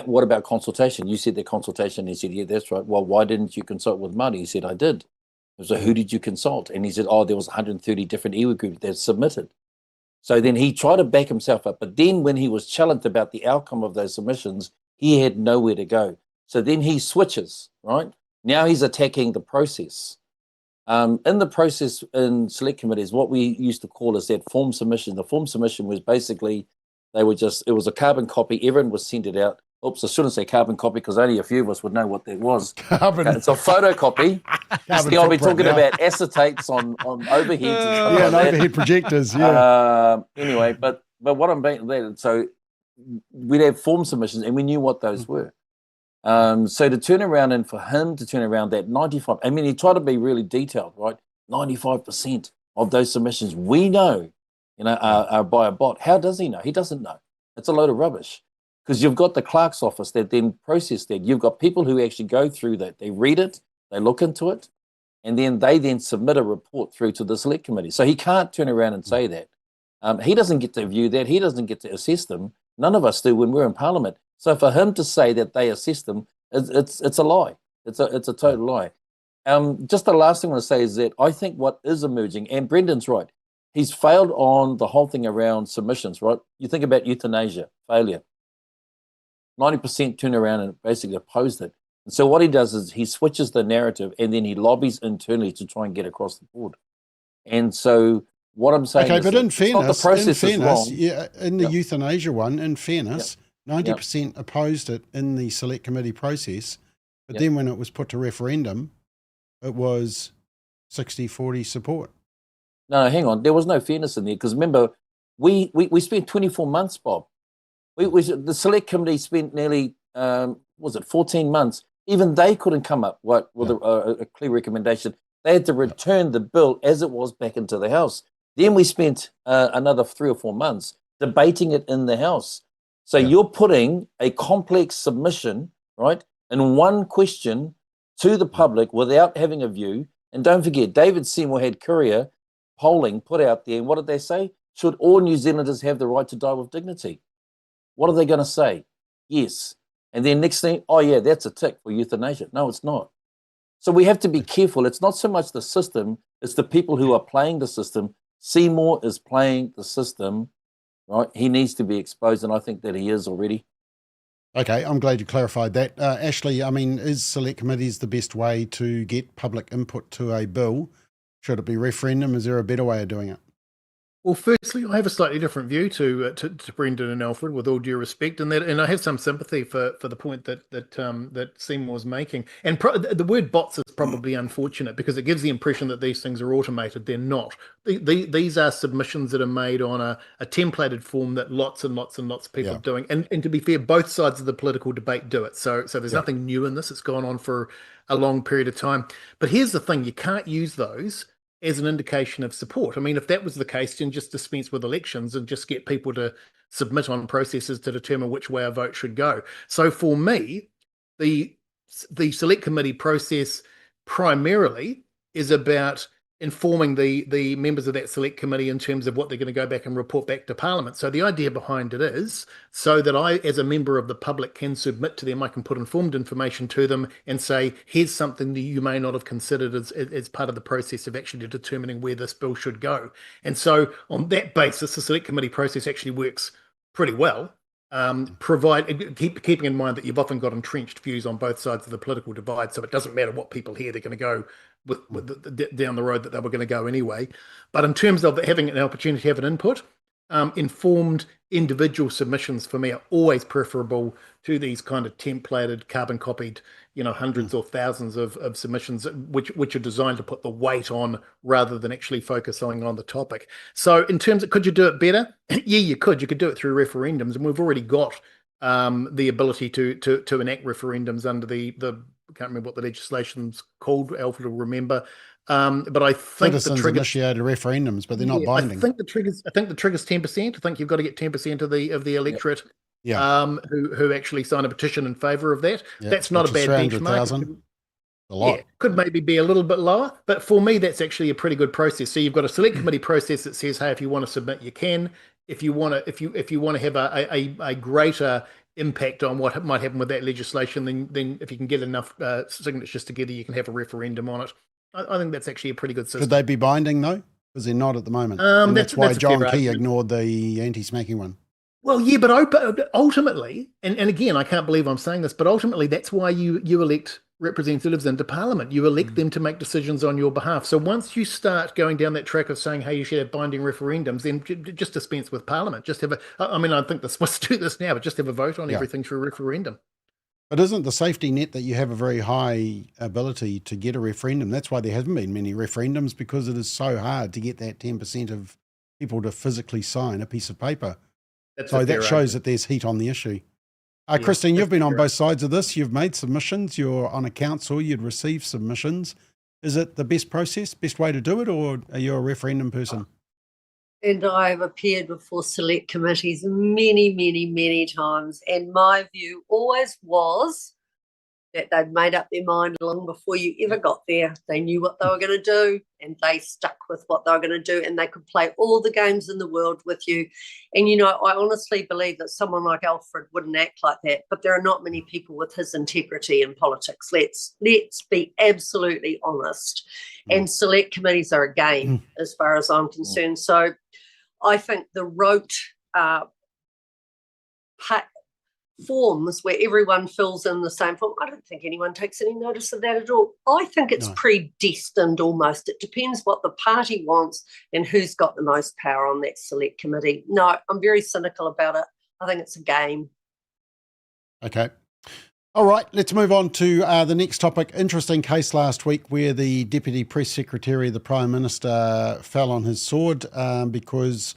what about consultation? You said the consultation. He said, yeah, that's right. Well, why didn't you consult with Māori? He said, I did. So who did you consult? And he said, there was 130 different iwi groups that submitted. So then he tried to back himself up. But then when he was challenged about the outcome of those submissions, he had nowhere to go. So then he switches, right? Now he's attacking the process. In the process in select committees, what we used to call is that form submission. The form submission was basically, it was a carbon copy. Everyone was sent it out. Oops, I shouldn't say carbon copy because only a few of us would know what that was. It's a photocopy. I'll be talking about acetates on overheads. And and overhead projectors. Yeah. Anyway, but what I'm being, so we'd have form submissions and we knew what those were. So to turn around and for him to turn around that 95, he tried to be really detailed, right? 95% of those submissions we know, are by a bot. How does he know? He doesn't know. It's a load of rubbish. Because you've got the clerk's office that then process that. You've got people who actually go through that. They read it, they look into it, and then they submit a report through to the select committee. So he can't turn around and say that. He doesn't get to view that. He doesn't get to assess them. None of us do when we're in Parliament. So for him to say that they assess them, it's a lie. It's a total lie. Just the last thing I want to say is that I think what is emerging, and Brendan's right, he's failed on the whole thing around submissions, right? You think about euthanasia, failure. 90% turn around and basically opposed it. And so what he does is he switches the narrative and then he lobbies internally to try and get across the board. And so what I'm saying is, but in fairness, the in the euthanasia one, in fairness, 90% opposed it in the select committee process, but then when it was put to referendum, it was 60-40 support. No, hang on. There was no fairness in there because remember, we spent 24 months, Bob. The select committee spent nearly, 14 months. Even they couldn't come up with a clear recommendation. They had to return the bill as it was back into the House. Then we spent another 3 or 4 months debating it in the House. So you're putting a complex submission, right, in one question to the public without having a view. And don't forget, David Seymour had Courier polling put out there. And what did they say? Should all New Zealanders have the right to die with dignity? What are they going to say? Yes. And then next thing, that's a tick for euthanasia. No, it's not. So we have to be careful. It's not so much the system, it's the people who are playing the system. Seymour is playing the system, right? He needs to be exposed, and I think that he is already. Okay, I'm glad you clarified that. Ashley, is select committees the best way to get public input to a bill? Should it be referendum? Is there a better way of doing it? Well, firstly, I have a slightly different view to Brendan and Alfred, with all due respect, and I have some sympathy for the point that Seymour was making. And the word bots is probably unfortunate because it gives the impression that these things are automated. They're not. These are submissions that are made on a templated form that lots and lots and lots of people are doing. And to be fair, both sides of the political debate do it. So there's nothing new in this. It's gone on for a long period of time. But here's the thing: you can't use those as an indication of support. If that was the case, then just dispense with elections and just get people to submit on processes to determine which way a vote should go. So for me, the select committee process primarily is about informing the members of that select committee in terms of what they're going to go back and report back to Parliament. So the idea behind it is so that I, as a member of the public, can submit to them, I can put informed information to them and say, here's something that you may not have considered as part of the process of actually determining where this bill should go. And so on that basis, the select committee process actually works pretty well. Keeping in mind that you've often got entrenched views on both sides of the political divide, so it doesn't matter what people hear, they're going to go down the road that they were going to go anyway. But in terms of having an opportunity to have an input, informed individual submissions for me are always preferable to these kind of templated, carbon copied, hundreds or thousands of submissions, which are designed to put the weight on rather than actually focusing on the topic. So in terms of, could you do it better? Yeah, you could. You could do it through referendums, and we've already got the ability to enact referendums under the I can't remember what the legislation's called. Alfred will remember. But I think citizens initiated referendums, but they're not binding. I think the trigger's 10%. I think you've got to get 10% of the electorate who actually sign a petition in favour of that. That's not a bad benchmark. A lot. Yeah, could maybe be a little bit lower, but for me, that's actually a pretty good process. So you've got a select committee process that says, hey, if you want to submit, you can. If you want to have a greater impact on what might happen with that legislation, then if you can get enough signatures together, you can have a referendum on it. I think that's actually a pretty good system. Could they be binding though? Because they're not at the moment. And that's why John Key ignored the anti-smacking one. Well, yeah, but ultimately, and again, I can't believe I'm saying this, but ultimately that's why you elect representatives into Parliament. You elect them to make decisions on your behalf. So once you start going down that track of saying, hey, you should have binding referendums, then just dispense with Parliament. Just have I think the Swiss do this now, but just have a vote on everything through referendum. But isn't the safety net that you have a very high ability to get a referendum? That's why there hasn't been many referendums, because it is so hard to get that 10% of people to physically sign a piece of paper. So that shows that there's heat on the issue. Christine, you've been on both sides of this. You've made submissions. You're on a council. You'd receive submissions. Is it the best process, best way to do it, or are you a referendum person? And I have appeared before select committees many, many, many times. And my view always was that they'd made up their mind long before you ever got there. They knew what they were going to do, and they stuck with what they were going to do, and they could play all the games in the world with you. And, I honestly believe that someone like Alfred wouldn't act like that, but there are not many people with his integrity in politics. Let's be absolutely honest. And select committees are a game as far as I'm concerned. So I think the rote forms where everyone fills in the same form, I don't think anyone takes any notice of that at all. I think it's predestined almost. It depends what the party wants and who's got the most power on that select committee. No, I'm very cynical about it. I think it's a game. Okay. All right, let's move on to the next topic. Interesting case last week where the Deputy Press Secretary of the Prime Minister fell on his sword because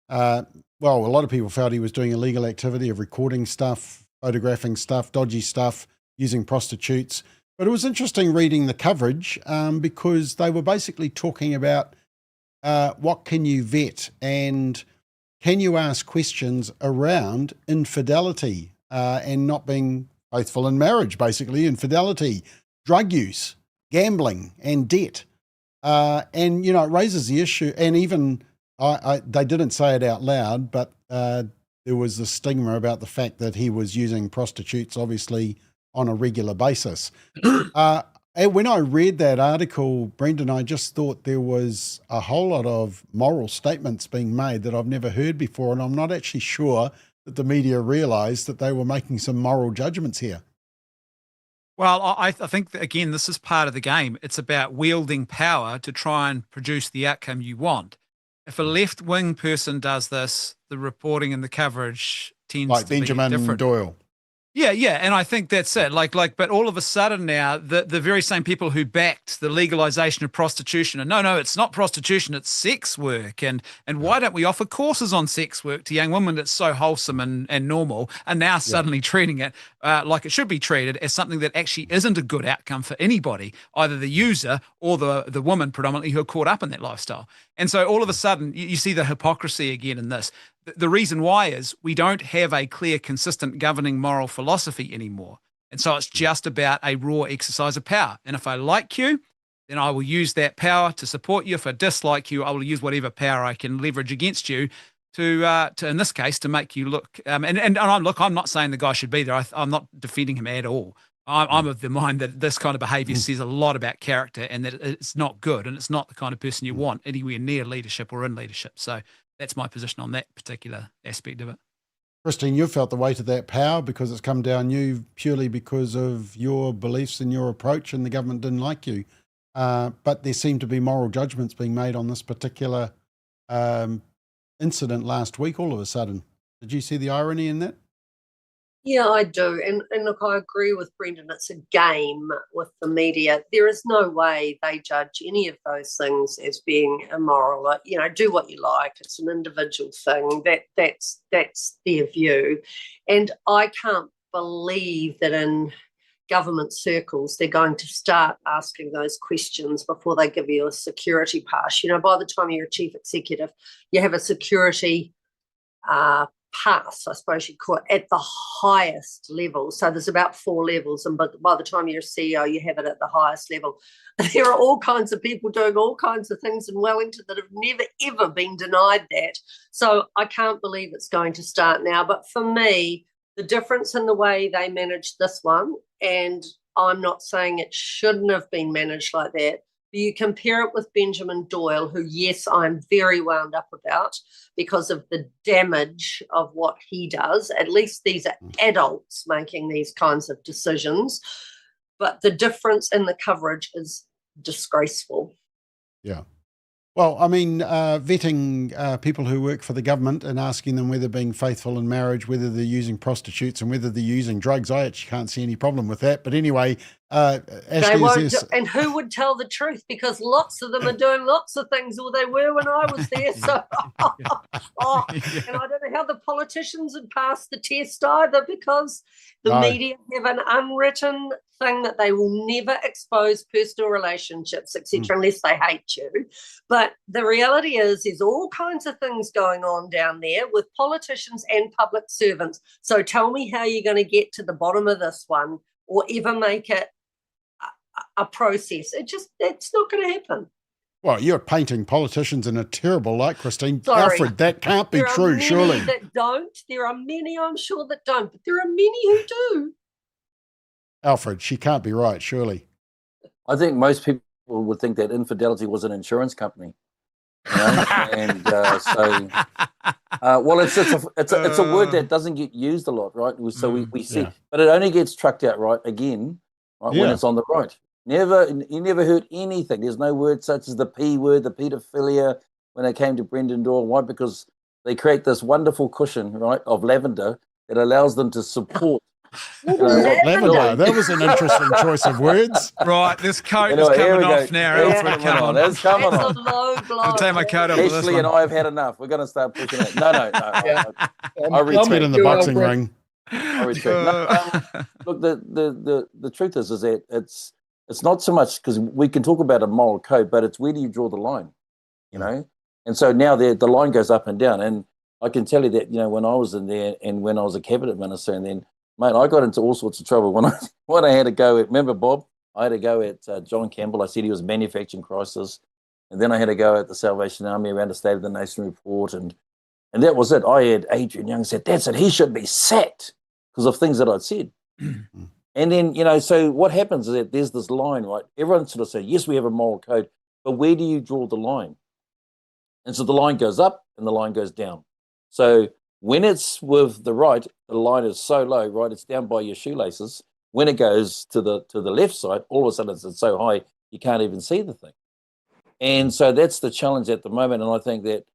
a lot of people felt he was doing illegal activity of recording stuff, photographing stuff, dodgy stuff, using prostitutes. But it was interesting reading the coverage because they were basically talking about what can you vet and can you ask questions around infidelity and not being faithful in marriage, basically, infidelity, drug use, gambling and debt. And, it raises the issue, and even they didn't say it out loud, but there was the stigma about the fact that he was using prostitutes, obviously, on a regular basis. And when I read that article, Brendan, I just thought there was a whole lot of moral statements being made that I've never heard before, and I'm not actually sure that the media realised that they were making some moral judgments here. Well, I think that, again, this is part of the game. It's about wielding power to try and produce the outcome you want. If a left-wing person does this, the reporting and the coverage tends to be different. Like Benjamin Doyle. Yeah, and I think that's it. But all of a sudden now, the very same people who backed the legalization of prostitution, and no, it's not prostitution, it's sex work, and why don't we offer courses on sex work to young women that's so wholesome and normal, and now suddenly treating it like it should be treated as something that actually isn't a good outcome for anybody, either the user or the woman predominantly who are caught up in that lifestyle. And so all of a sudden, you see the hypocrisy again in this. The reason why is we don't have a clear, consistent governing moral philosophy anymore. And so it's just about a raw exercise of power. And if I like you, then I will use that power to support you. If I dislike you, I will use whatever power I can leverage against you to in this case, to make you look. I'm not saying the guy should be there. I'm not defending him at all. I'm of the mind that this kind of behaviour says a lot about character, and that it's not good, and it's not the kind of person you want anywhere near leadership or in leadership. So that's my position on that particular aspect of it. Christine, you've felt the weight of that power because it's come down you purely because of your beliefs and your approach, and the government didn't like you. But there seem to be moral judgments being made on this particular incident last week all of a sudden. Did you see the irony in that? Yeah, I do. And look, I agree with Brendan. It's a game with the media. There is no way they judge any of those things as being immoral. Like, do what you like. It's an individual thing. That's their view. And I can't believe that in government circles they're going to start asking those questions before they give you a security pass. By the time you're a chief executive, you have a security pass, I suppose you'd call it, at the highest level. So there's about 4 levels, and by the time you're a CEO, you have it at the highest level. There are all kinds of people doing all kinds of things in Wellington that have never, ever been denied that. So I can't believe it's going to start now. But for me, the difference in the way they managed this one, and I'm not saying it shouldn't have been managed like that, but you compare it with Benjamin Doyle, who, yes, I'm very wound up about because of the damage of what he does. At least these are adults making these kinds of decisions. But the difference in the coverage is disgraceful. Yeah. Well, I mean, vetting people who work for the government and asking them whether being faithful in marriage, whether they're using prostitutes and whether they're using drugs, I actually can't see any problem with that. But anyway, they won't and who would tell the truth? Because lots of them are doing lots of things, or they were when I was there. So, and I don't know how the politicians had passed the test either, because the media have an unwritten thing that they will never expose personal relationships, etc., unless they hate you. But the reality is there's all kinds of things going on down there with politicians and public servants. So tell me how you're going to get to the bottom of this one, or ever make it a process. That's not going to happen. Well, you're painting politicians in a terrible light, Christine. Sorry. Alfred, that can't be true, surely. That don't. There are many, I'm sure, that don't, but there are many who do. Alfred, she can't be right, surely. I think most people would think that infidelity was an insurance company. And well, it's a word that doesn't get used a lot, right? So we see, but it only gets trucked out again when it's on the right. You never heard anything. There's no word such as the P word, the pedophilia, when it came to Brendan Doyle. Why? Because they create this wonderful cushion, right, of lavender that allows them to support. Lavender. That was an interesting choice of words. Right, this coat is coming off now. It's coming on. It's coming on. It's a low blow. I'll take my coat off. Ashley and I have had enough. We're going to start pushing it. No. I retreat in the boxing ring. I retreat. Look, the truth is that it's not so much because we can talk about a moral code, but it's where do you draw the line, And so now the line goes up and down. And I can tell you that, when I was in there and when I was a cabinet minister, and then, mate, I got into all sorts of trouble when I had to go remember Bob? I had to go at John Campbell. I said he was a manufacturing crisis. And then I had to go at the Salvation Army around the State of the Nation report. And that was it. I had Adrian Young said, that's it. He should be sacked because of things that I'd said. And then, so what happens is that there's this line, right? Everyone sort of says, yes, we have a moral code, but where do you draw the line? And so the line goes up and the line goes down. So when it's with the right, the line is so low, right? It's down by your shoelaces. When it goes to the left side, all of a sudden it's so high, you can't even see the thing. And so that's the challenge at the moment. And I think that,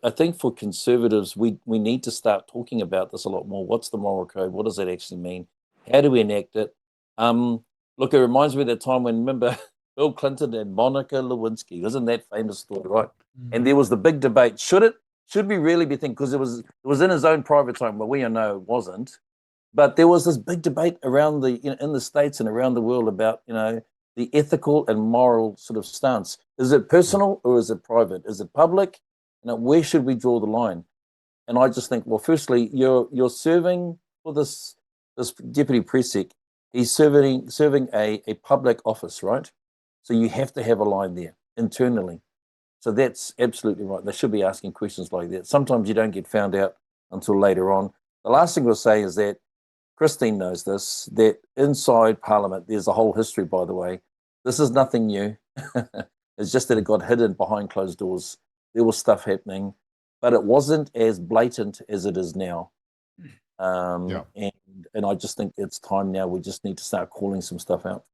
I think for conservatives, we need to start talking about this a lot more. What's the moral code? What does that actually mean? How do we enact it? Look, it reminds me of that time when, remember, Bill Clinton and Monica Lewinsky, isn't that famous story, right? And there was the big debate. Should we really be thinking, because it was in his own private time, but we all know it wasn't. But there was this big debate around in the States and around the world about, the ethical and moral sort of stance. Is it personal or is it private? Is it public? Where should we draw the line? And I just think, well, firstly, you're serving for this deputy press sec. He's serving a public office, right? So you have to have a line there internally. So that's absolutely right. They should be asking questions like that. Sometimes you don't get found out until later on. The last thing we'll say is that Christine knows this, that inside Parliament, there's a whole history, by the way. This is nothing new. It's just that it got hidden behind closed doors. There was stuff happening, but it wasn't as blatant as it is now. And I just think it's time now. We just need to start calling some stuff out.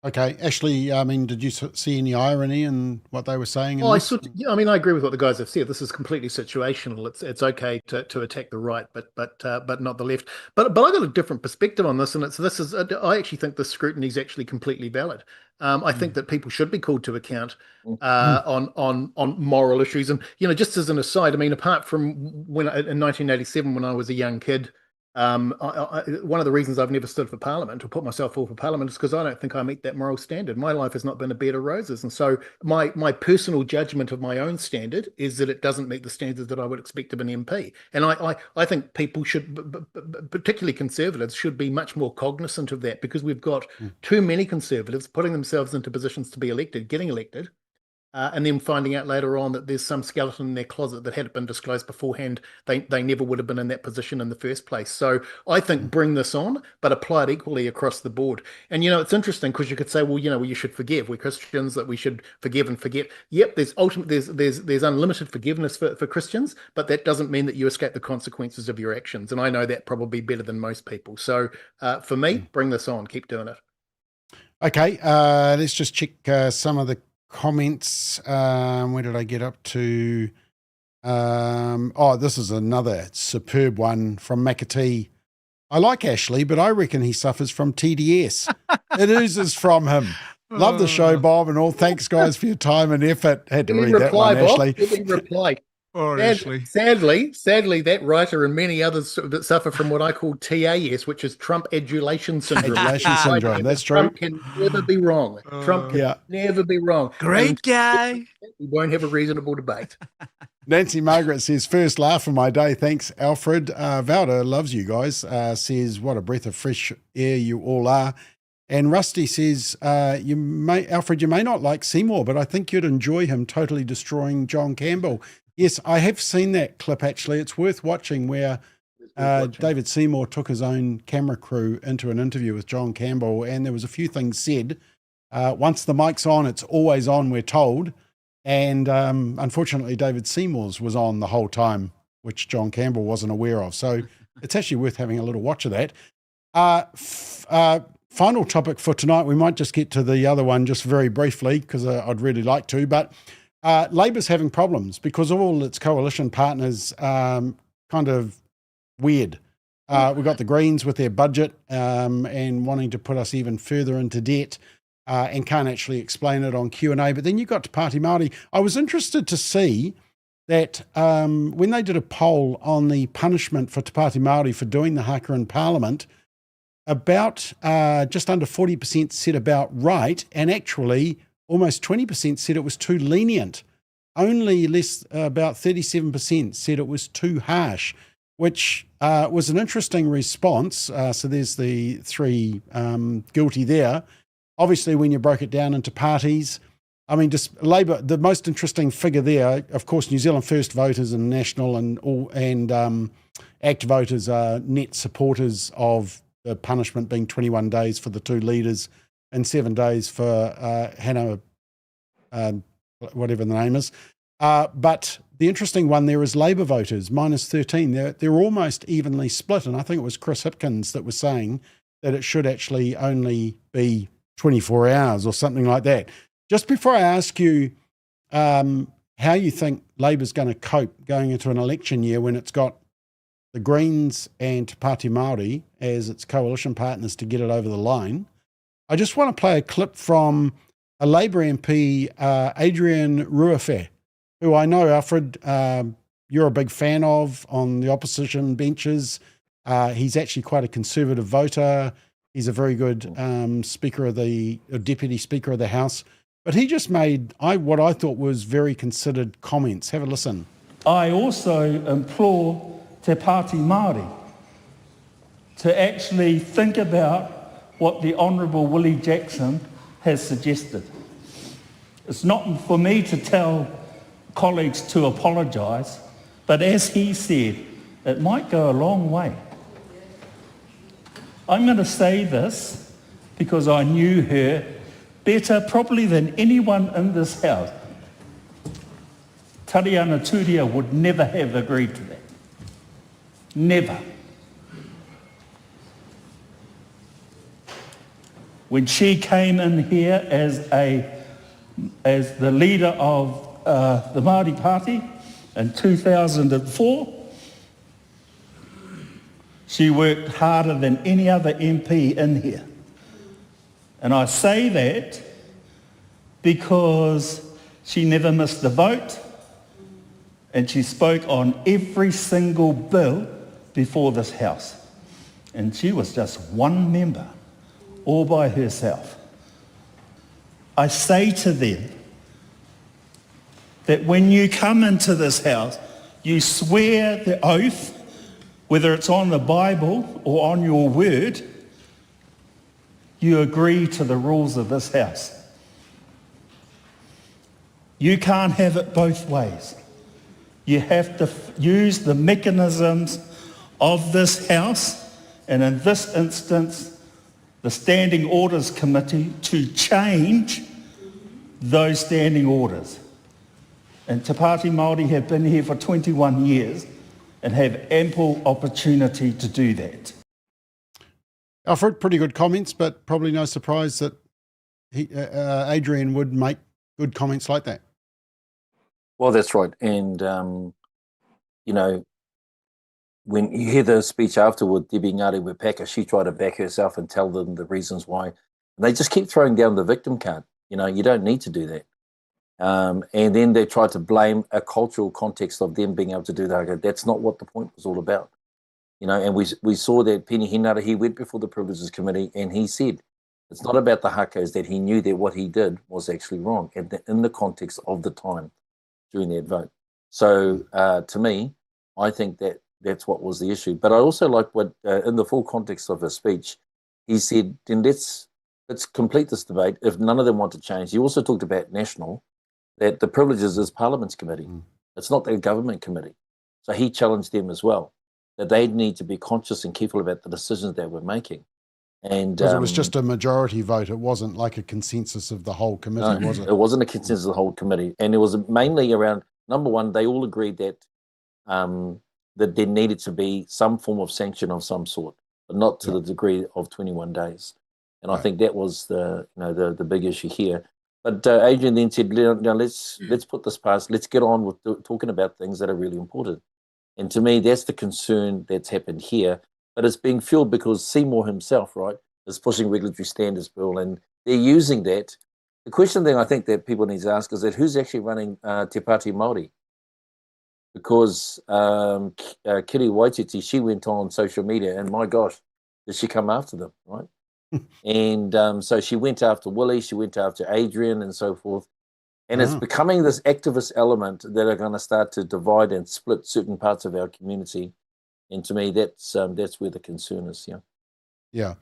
Okay, Ashley, I mean, did you see any irony in what they were saying? I agree with what the guys have said. This is completely situational. It's okay to attack the right, but not the left. But I got a different perspective on this, and I actually think the scrutiny is actually completely valid. I think that people should be called to account on moral issues. And just as an aside, I mean, apart from when in 1987 when I was a young kid. One of the reasons I've never stood for Parliament or put myself forward for Parliament is because I don't think I meet that moral standard. My life has not been a bed of roses. And so my personal judgment of my own standard is that it doesn't meet the standards that I would expect of an MP. And I think people should, particularly Conservatives, should be much more cognizant of that, because we've got too many Conservatives putting themselves into positions to be elected, getting elected, and then finding out later on that there's some skeleton in their closet that had it been disclosed beforehand, they never would have been in that position in the first place. So I think bring this on, but apply it equally across the board. And, it's interesting because you could say, well, you should forgive. We're Christians, that we should forgive and forget. Yep, there's unlimited forgiveness for Christians, but that doesn't mean that you escape the consequences of your actions. And I know that probably better than most people. So for me, bring this on, keep doing it. Okay, let's just check some of the comments. Where did I get up to? This is another superb one from McAtee. I like Ashley, but I reckon he suffers from TDS. It oozes from him. Love the show, Bob, and all. Thanks, guys, for your time and effort. Had to read that one, Bob. Ashley. Let me reply. Ashley. Sadly, that writer and many others that suffer from what I call TAS, which is Trump adulation syndrome. Adulation syndrome, that's true. Trump can never be wrong. Trump can never be wrong. Great guy. We won't have a reasonable debate. Nancy Margaret says, first laugh of my day. Thanks, Alfred. Valda loves you guys. Says, what a breath of fresh air you all are. And Rusty says, Alfred, you may not like Seymour, but I think you'd enjoy him totally destroying John Campbell. Yes, I have seen that clip, actually. It's worth watching, where David Seymour took his own camera crew into an interview with John Campbell, and there was a few things said. Once the mic's on, it's always on, we're told. And unfortunately, David Seymour's was on the whole time, which John Campbell wasn't aware of. So it's actually worth having a little watch of that. Final topic for tonight. We might just get to the other one just very briefly, because I'd really like to. But Labor's having problems because all its coalition partners kind of weird. We've got the Greens with their budget and wanting to put us even further into debt and can't actually explain it on Q&A. But then you got to Party Māori. I was interested to see that when they did a poll on the punishment for Te Pāti Māori for doing the haka in Parliament, about just under 40% said about right, and actually almost 20% said it was too lenient. Only about 37% said it was too harsh, which was an interesting response. So there's the three guilty there. Obviously, when you broke it down into parties, I mean, just Labor, the most interesting figure there, of course, New Zealand First voters and National and ACT voters are net supporters of the punishment being 21 days for the two leaders and 7 days for Hannah, whatever the name is. But the interesting one there is Labor voters, minus 13. They're almost evenly split. And I think it was Chris Hipkins that was saying that it should actually only be 24 hours or something like that. Just before I ask you how you think Labor's going to cope going into an election year when it's got the Greens and Te Pāti Māori as its coalition partners to get it over the line, I just want to play a clip from a Labour MP, Adrian Ruafé, who I know, Alfred, you're a big fan of on the opposition benches. He's actually quite a conservative voter. He's a very good Deputy Speaker of the House. But he just made what I thought was very considered comments. Have a listen. I also implore Te Pāti Māori to actually think about what the Honourable Willie Jackson has suggested. It's not for me to tell colleagues to apologise, but as he said, it might go a long way. I'm going to say this because I knew her better probably than anyone in this house. Tariana Turia would never have agreed to that. Never. When she came in here as the leader of the Māori Party in 2004, she worked harder than any other MP in here. And I say that because she never missed a vote and she spoke on every single bill before this house. And she was just one member, all by herself. I say to them that when you come into this house, you swear the oath, whether it's on the Bible or on your word, you agree to the rules of this house. You can't have it both ways. You have to use the mechanisms of this house, and in this instance, the Standing Orders Committee, to change those standing orders. And Te Pāti Māori have been here for 21 years and have ample opportunity to do that. Alfred, pretty good comments, but probably no surprise that Adrian would make good comments like that. Well, that's right. And, you know, when you hear the speech afterward, Debbie Ngāti Wepaka, she tried to back herself and tell them the reasons why. They just keep throwing down the victim card. You know, you don't need to do that. And then they try to blame a cultural context of them being able to do that. That's not what the point was all about. You know, and we saw that Penny Henara, he went before the Privileges Committee and he said, it's not about the hakos, that he knew that what he did was actually wrong in the context of the time during that vote. So to me, I think that that's what was the issue. But I also like what, in the full context of his speech, he said, then let's complete this debate. If none of them want to change, he also talked about national, that the Privileges is Parliament's committee. It's not the government committee. So he challenged them as well, that they need to be conscious and careful about the decisions that we're making. And because it was just a majority vote. It wasn't like a consensus of the whole committee, was it? It wasn't a consensus of the whole committee. And it was mainly around, number one, they all agreed that that there needed to be some form of sanction of some sort, but not to the degree of 21 days. And I think that was the big issue here. But Adrian then said, now let's put this past, let's get on with talking about things that are really important. And to me, that's the concern that's happened here. But it's being fueled because Seymour himself, right, is pushing regulatory standards bill, and they're using that. The question thing I think that people need to ask is that who's actually running Te Pāti Māori? Because Kiri Waititi, she went on social media, and my gosh, did she come after them, right? And so she went after Willie, she went after Adrian, and so forth. And it's becoming this activist element that are going to start to divide and split certain parts of our community. And to me, that's where the concern is. Yeah.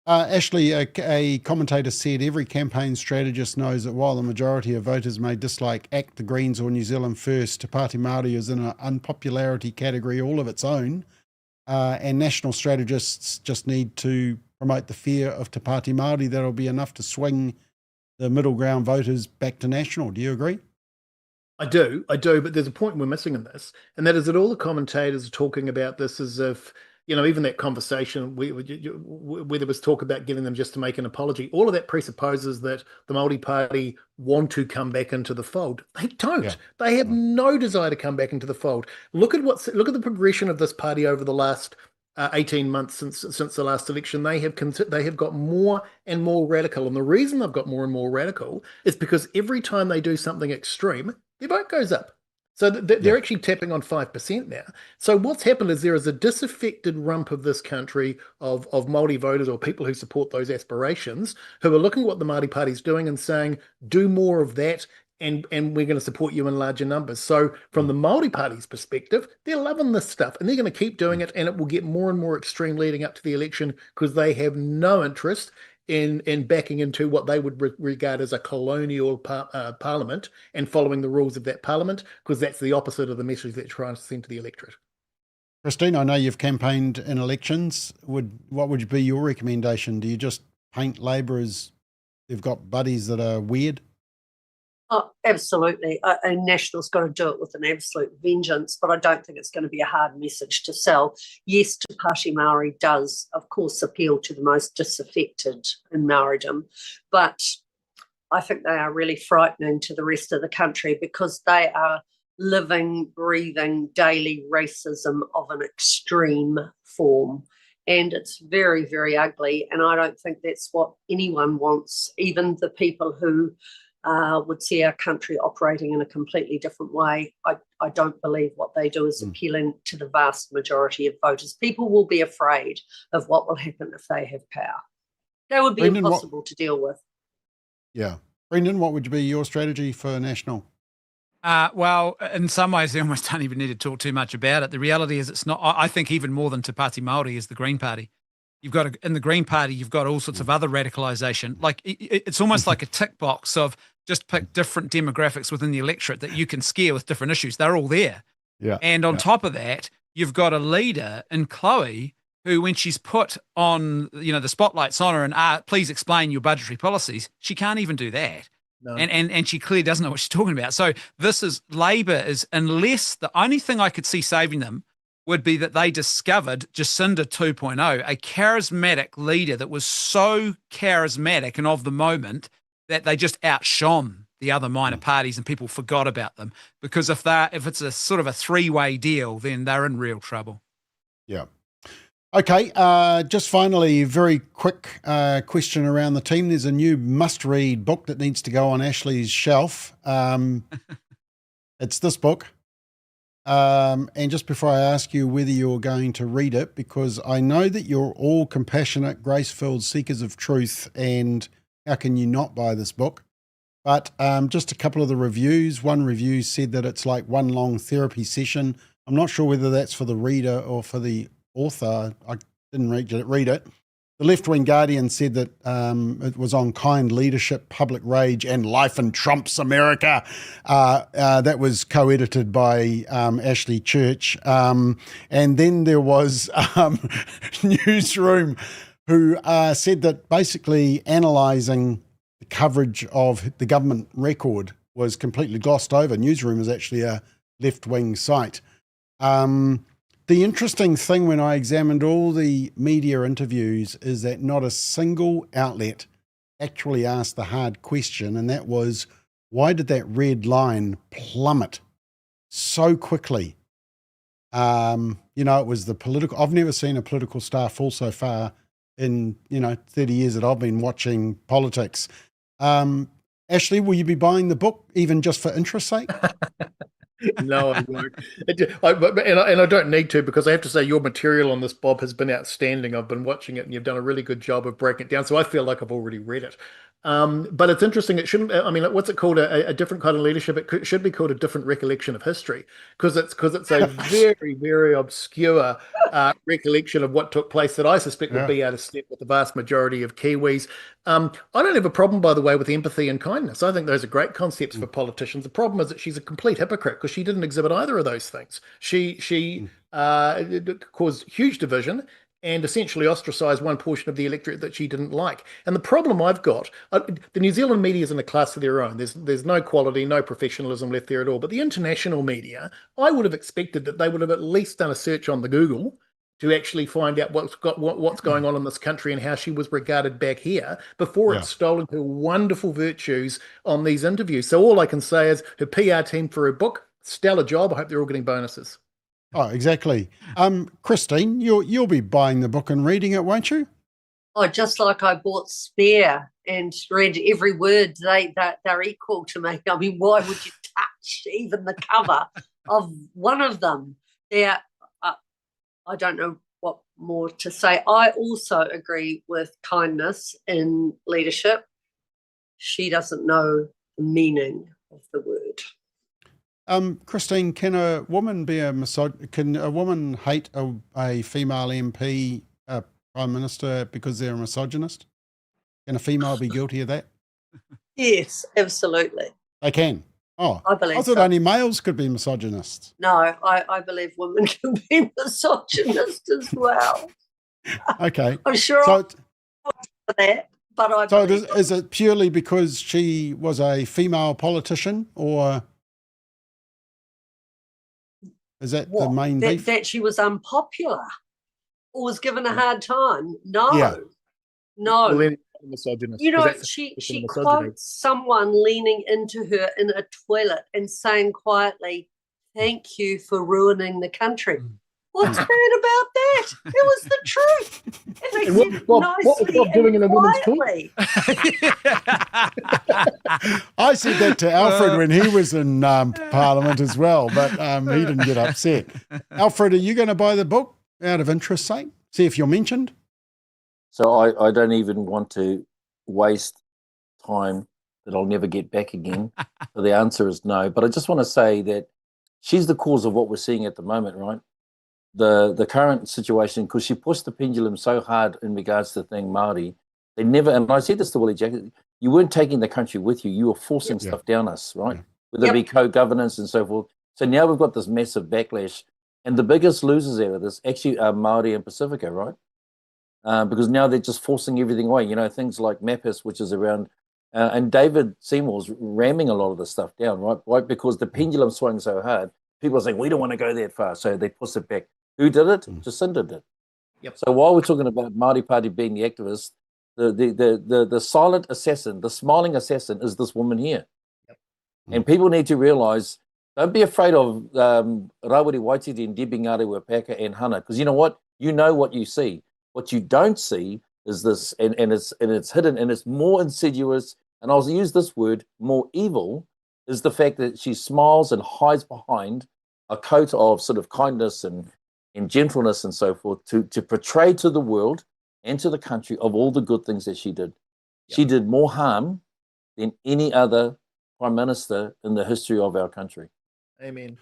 Ashley, a commentator said every campaign strategist knows that while the majority of voters may dislike ACT, the Greens or New Zealand First, Te Pāti Māori is in an unpopularity category all of its own, and national strategists just need to promote the fear of Te Pāti Māori. That'll be enough to swing the middle ground voters back to national. Do you agree? I do, but there's a point we're missing in this, and that is that all the commentators are talking about this as if, even that conversation where there was talk about getting them just to make an apology, all of that presupposes that the Māori Party want to come back into the fold. They don't. Yeah. They have no desire to come back into the fold. Look at the progression of this party over the last 18 months since the last election. They have got more and more radical, and the reason they've got more and more radical is because every time they do something extreme, their vote goes up. So they're actually tapping on 5% now. So what's happened is there is a disaffected rump of this country of Māori voters or people who support those aspirations who are looking at what the Māori Party's doing and saying, do more of that, and we're going to support you in larger numbers. So from the Māori Party's perspective, they're loving this stuff and they're going to keep doing it, and it will get more and more extreme leading up to the election because they have no interest in backing into what they would regard as a colonial parliament and following the rules of that parliament, because that's the opposite of the message they're trying to send to the electorate. Christine, I know you've campaigned in elections. What would be your recommendation? Do you just paint Labor as they've got buddies that are weird? Oh, absolutely. And National's got to do it with an absolute vengeance, but I don't think it's going to be a hard message to sell. Yes, Te Pāti Māori does, of course, appeal to the most disaffected in Māoridom, but I think they are really frightening to the rest of the country because they are living, breathing, daily racism of an extreme form. And it's very, very ugly. And I don't think that's what anyone wants, even the people who would see our country operating in a completely different way. I don't believe what they do is appealing to the vast majority of voters. People will be afraid of what will happen if they have power. That would be Brendan, impossible to deal with. Yeah. Brendan, what would be your strategy for National? Well, in some ways, they almost don't even need to talk too much about it. The reality is it's not, I think even more than Te Pāti Māori is the Green Party. You've got, in the Green Party, you've got all sorts of other radicalisation. Like it's almost like a tick box of just pick different demographics within the electorate that you can scare with different issues. They're all there. Yeah. And on top of that, you've got a leader in Chloe who, when she's put on, the spotlights on her and please explain your budgetary policies, she can't even do that. No. And she clearly doesn't know what she's talking about. So Labor is, unless the only thing I could see saving them would be that they discovered Jacinda 2.0, a charismatic leader that was so charismatic and of the moment that they just outshone the other minor parties and people forgot about them. Because if it's a sort of a three-way deal, then they're in real trouble. Yeah. Okay, just finally, very quick question around the team. There's a new must-read book that needs to go on Ashley's shelf. It's this book. And just before I ask you whether you're going to read it, because I know that you're all compassionate, grace-filled seekers of truth, and how can you not buy this book? But just a couple of the reviews. One review said that it's like one long therapy session. I'm not sure whether that's for the reader or for the author. I didn't read it. The Left Wing Guardian said that it was on kind leadership, public rage, and life in Trump's America. That was co-edited by Ashley Church. And then there was Newsroom, who said that basically analysing the coverage of the government record was completely glossed over. Newsroom is actually a left-wing site. The interesting thing when I examined all the media interviews is that not a single outlet actually asked the hard question, and that was, why did that red line plummet so quickly? It was the political. I've never seen a political star fall so far in 30 years that I've been watching politics. Ashley, will you be buying the book even just for interest's sake? No, I won't. And I don't need to, because I have to say your material on this, Bob, has been outstanding. I've been watching it and you've done a really good job of breaking it down. So I feel like I've already read it. But it's interesting. It shouldn't, what's it called? A different kind of leadership. It should be called a different recollection of history, because it's a very, very obscure recollection of what took place that I suspect would be out of step with the vast majority of Kiwis. I don't have a problem, by the way, with empathy and kindness. I think those are great concepts for politicians. The problem is that she's a complete hypocrite because she didn't exhibit either of those things. She caused huge division and essentially ostracised one portion of the electorate that she didn't like. And the problem I've got, the New Zealand media is in a class of their own. There's no quality, no professionalism left there at all. But the international media, I would have expected that they would have at least done a search on the Google to actually find out what's going on in this country and how she was regarded back here before it's stolen her wonderful virtues on these interviews. So all I can say is her PR team for her book, stellar job. I hope they're all getting bonuses. Oh, exactly. Christine, you'll be buying the book and reading it, won't you? Oh, just like I bought Spare and read every word. They're equal to me. I mean, why would you touch even the cover of one of them? I don't know what more to say. I also agree with kindness in leadership. She doesn't know the meaning of the word. Christine, can a woman hate a female MP, Prime Minister, because they're a misogynist? Can a female be guilty of that? Yes, absolutely. They can. Oh, I believe I thought so. only males could be misogynists. No, I believe women can be misogynist as well. Okay. I'm sure So, I'm for that, but I so believe is it purely because she was a female politician, or is that the main beef? that she was unpopular or was given a hard time. No, Yeah. no. Well, then, misogynist. You 'cause know, that's she misogyny. quotes someone leaning into her in a toilet and saying quietly, "Thank you for ruining the country." What's bad about that? It was the truth. And they And what said was nicely Bob doing in a and woman's toilet? quietly. I said that to Alfred when he was in Parliament as well, but he didn't get upset. Alfred, are you going to buy the book out of interest sake? See if you're mentioned? So I don't even want to waste time that I'll never get back again. So the answer is no. But I just want to say that she's the cause of what we're seeing at the moment, right? The current situation, because she pushed the pendulum so hard in regards to the thing Māori, they never, and I said this to Willie Jack, you weren't taking the country with you, you were forcing stuff down us, right? Whether it be co-governance and so forth. So now we've got this massive backlash, and the biggest losers out of this actually are Māori and Pacifica, right? Because now they're just forcing everything away. You know, things like MAPIS, which is around, and David Seymour's ramming a lot of the stuff down, right? Right, because the pendulum swung so hard, people are saying, we don't want to go that far, so they push it back. Who did it? Jacinda did. Yep. So while we're talking about Māori Party being the activist, the silent assassin, the smiling assassin is this woman here. Yep. And people need to realise, don't be afraid of Rawiri Waititi and Debbie Ngāre Wapaka and Hannah, because you know what? You know what you see. What you don't see is this, and it's hidden, and it's more insidious, and I'll use this word, more evil, is the fact that she smiles and hides behind a coat of sort of kindness and gentleness and so forth to portray to the world and to the country of all the good things that she did. Yep. She did more harm than any other prime minister in the history of our country. Amen.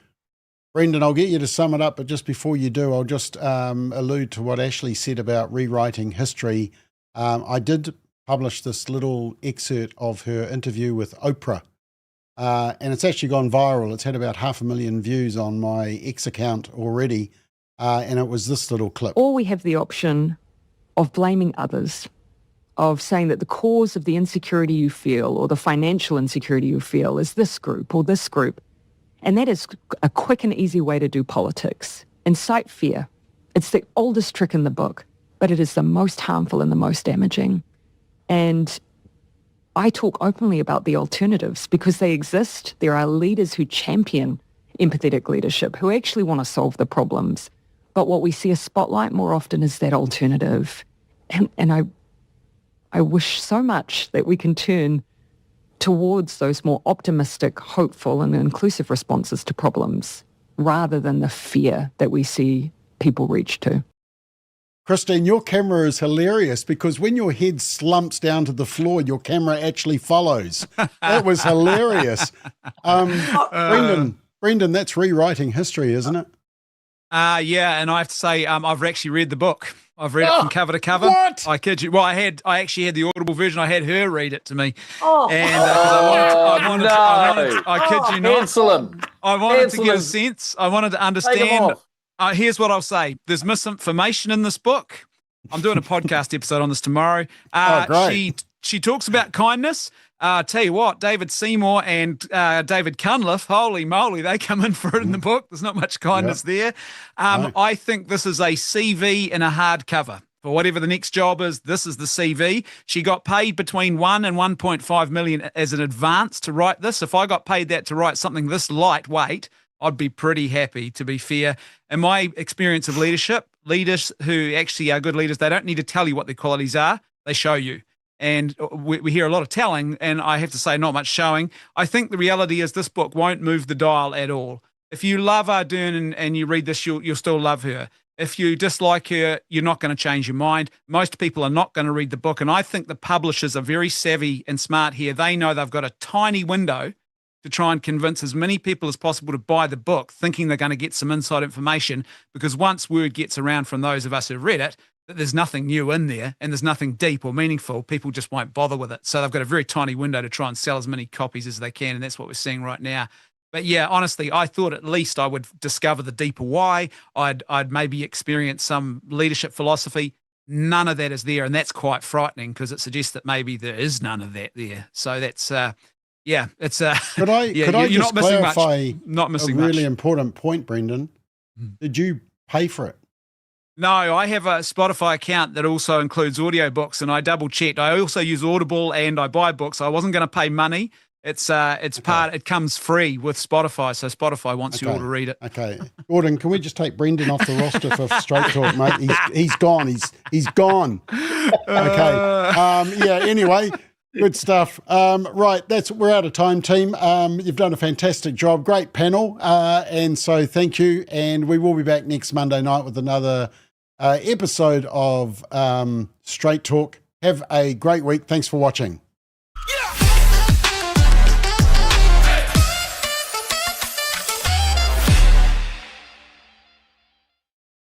Brendan, I'll get you to sum it up, but just before you do, I'll just allude to what Ashley said about rewriting history. I did publish this little excerpt of her interview with Oprah, and it's actually gone viral. It's had about 500,000 views on my X account already, and it was this little clip. Or we have the option of blaming others, of saying that the cause of the insecurity you feel or the financial insecurity you feel is this group or this group. And that is a quick and easy way to do politics. Incite fear. It's the oldest trick in the book, but it is the most harmful and the most damaging. And I talk openly about the alternatives because they exist. There are leaders who champion empathetic leadership, who actually want to solve the problems. But what we see a spotlight more often is that alternative. And I wish so much that we can turn towards those more optimistic, hopeful and inclusive responses to problems rather than the fear that we see people reach to. Christine, your camera is hilarious because when your head slumps down to the floor, your camera actually follows. That was hilarious. Brendan, that's rewriting history, isn't it? Yeah, and I have to say, I've actually read the book. I've read it from cover to cover. What? I kid you. Well, I actually had the audible version. I had her read it to me. Oh. And I kid you not. Cancel him. I wanted to Cancel get a him. sense. I wanted to Take him understand. off. Here's what I'll say. There's misinformation in this book. I'm doing a podcast episode on this tomorrow. Great. She talks about kindness. Tell you what, David Seymour and David Cunliffe, holy moly, they come in for it in the book. There's not much kindness there. No. I think this is a CV in a hardcover. For whatever the next job is, this is the CV. She got paid between 1 and 1.5 million as an advance to write this. If I got paid that to write something this lightweight, I'd be pretty happy, to be fair. In my experience of leadership, leaders who actually are good leaders, they don't need to tell you what their qualities are. They show you. And we hear a lot of telling, and I have to say not much showing. I think the reality is this book won't move the dial at all. If you love Ardern and you read this, you'll still love her. If you dislike her, you're not going to change your mind. Most people are not going to read the book, and I think the publishers are very savvy and smart here. They know they've got a tiny window to try and convince as many people as possible to buy the book, thinking they're going to get some inside information, because once word gets around from those of us who've read it, that there's nothing new in there and there's nothing deep or meaningful, people just won't bother with it. So they've got a very tiny window to try and sell as many copies as they can, and that's what we're seeing right now. But yeah, honestly, I thought at least I would discover the deeper why. I'd maybe experience some leadership philosophy. None of that is there, and that's quite frightening because it suggests that maybe there is none of that there. So that's it's Could I you're just not missing clarify much. Not missing a really much. important point, Brendan? Did you pay for it? No, I have a Spotify account that also includes audiobooks, and I double checked. I also use Audible and I buy books. I wasn't going to pay money. It comes free with Spotify, so Spotify wants you all to read it. Okay. Gordon, can we just take Brendan off the roster for Straight Talk, mate? He's gone. He's gone. Okay. Anyway, good stuff. Right, we're out of time, team. You've done a fantastic job. Great panel. And so thank you. And we will be back next Monday night with another episode of Straight Talk. Have a great week. Thanks for watching.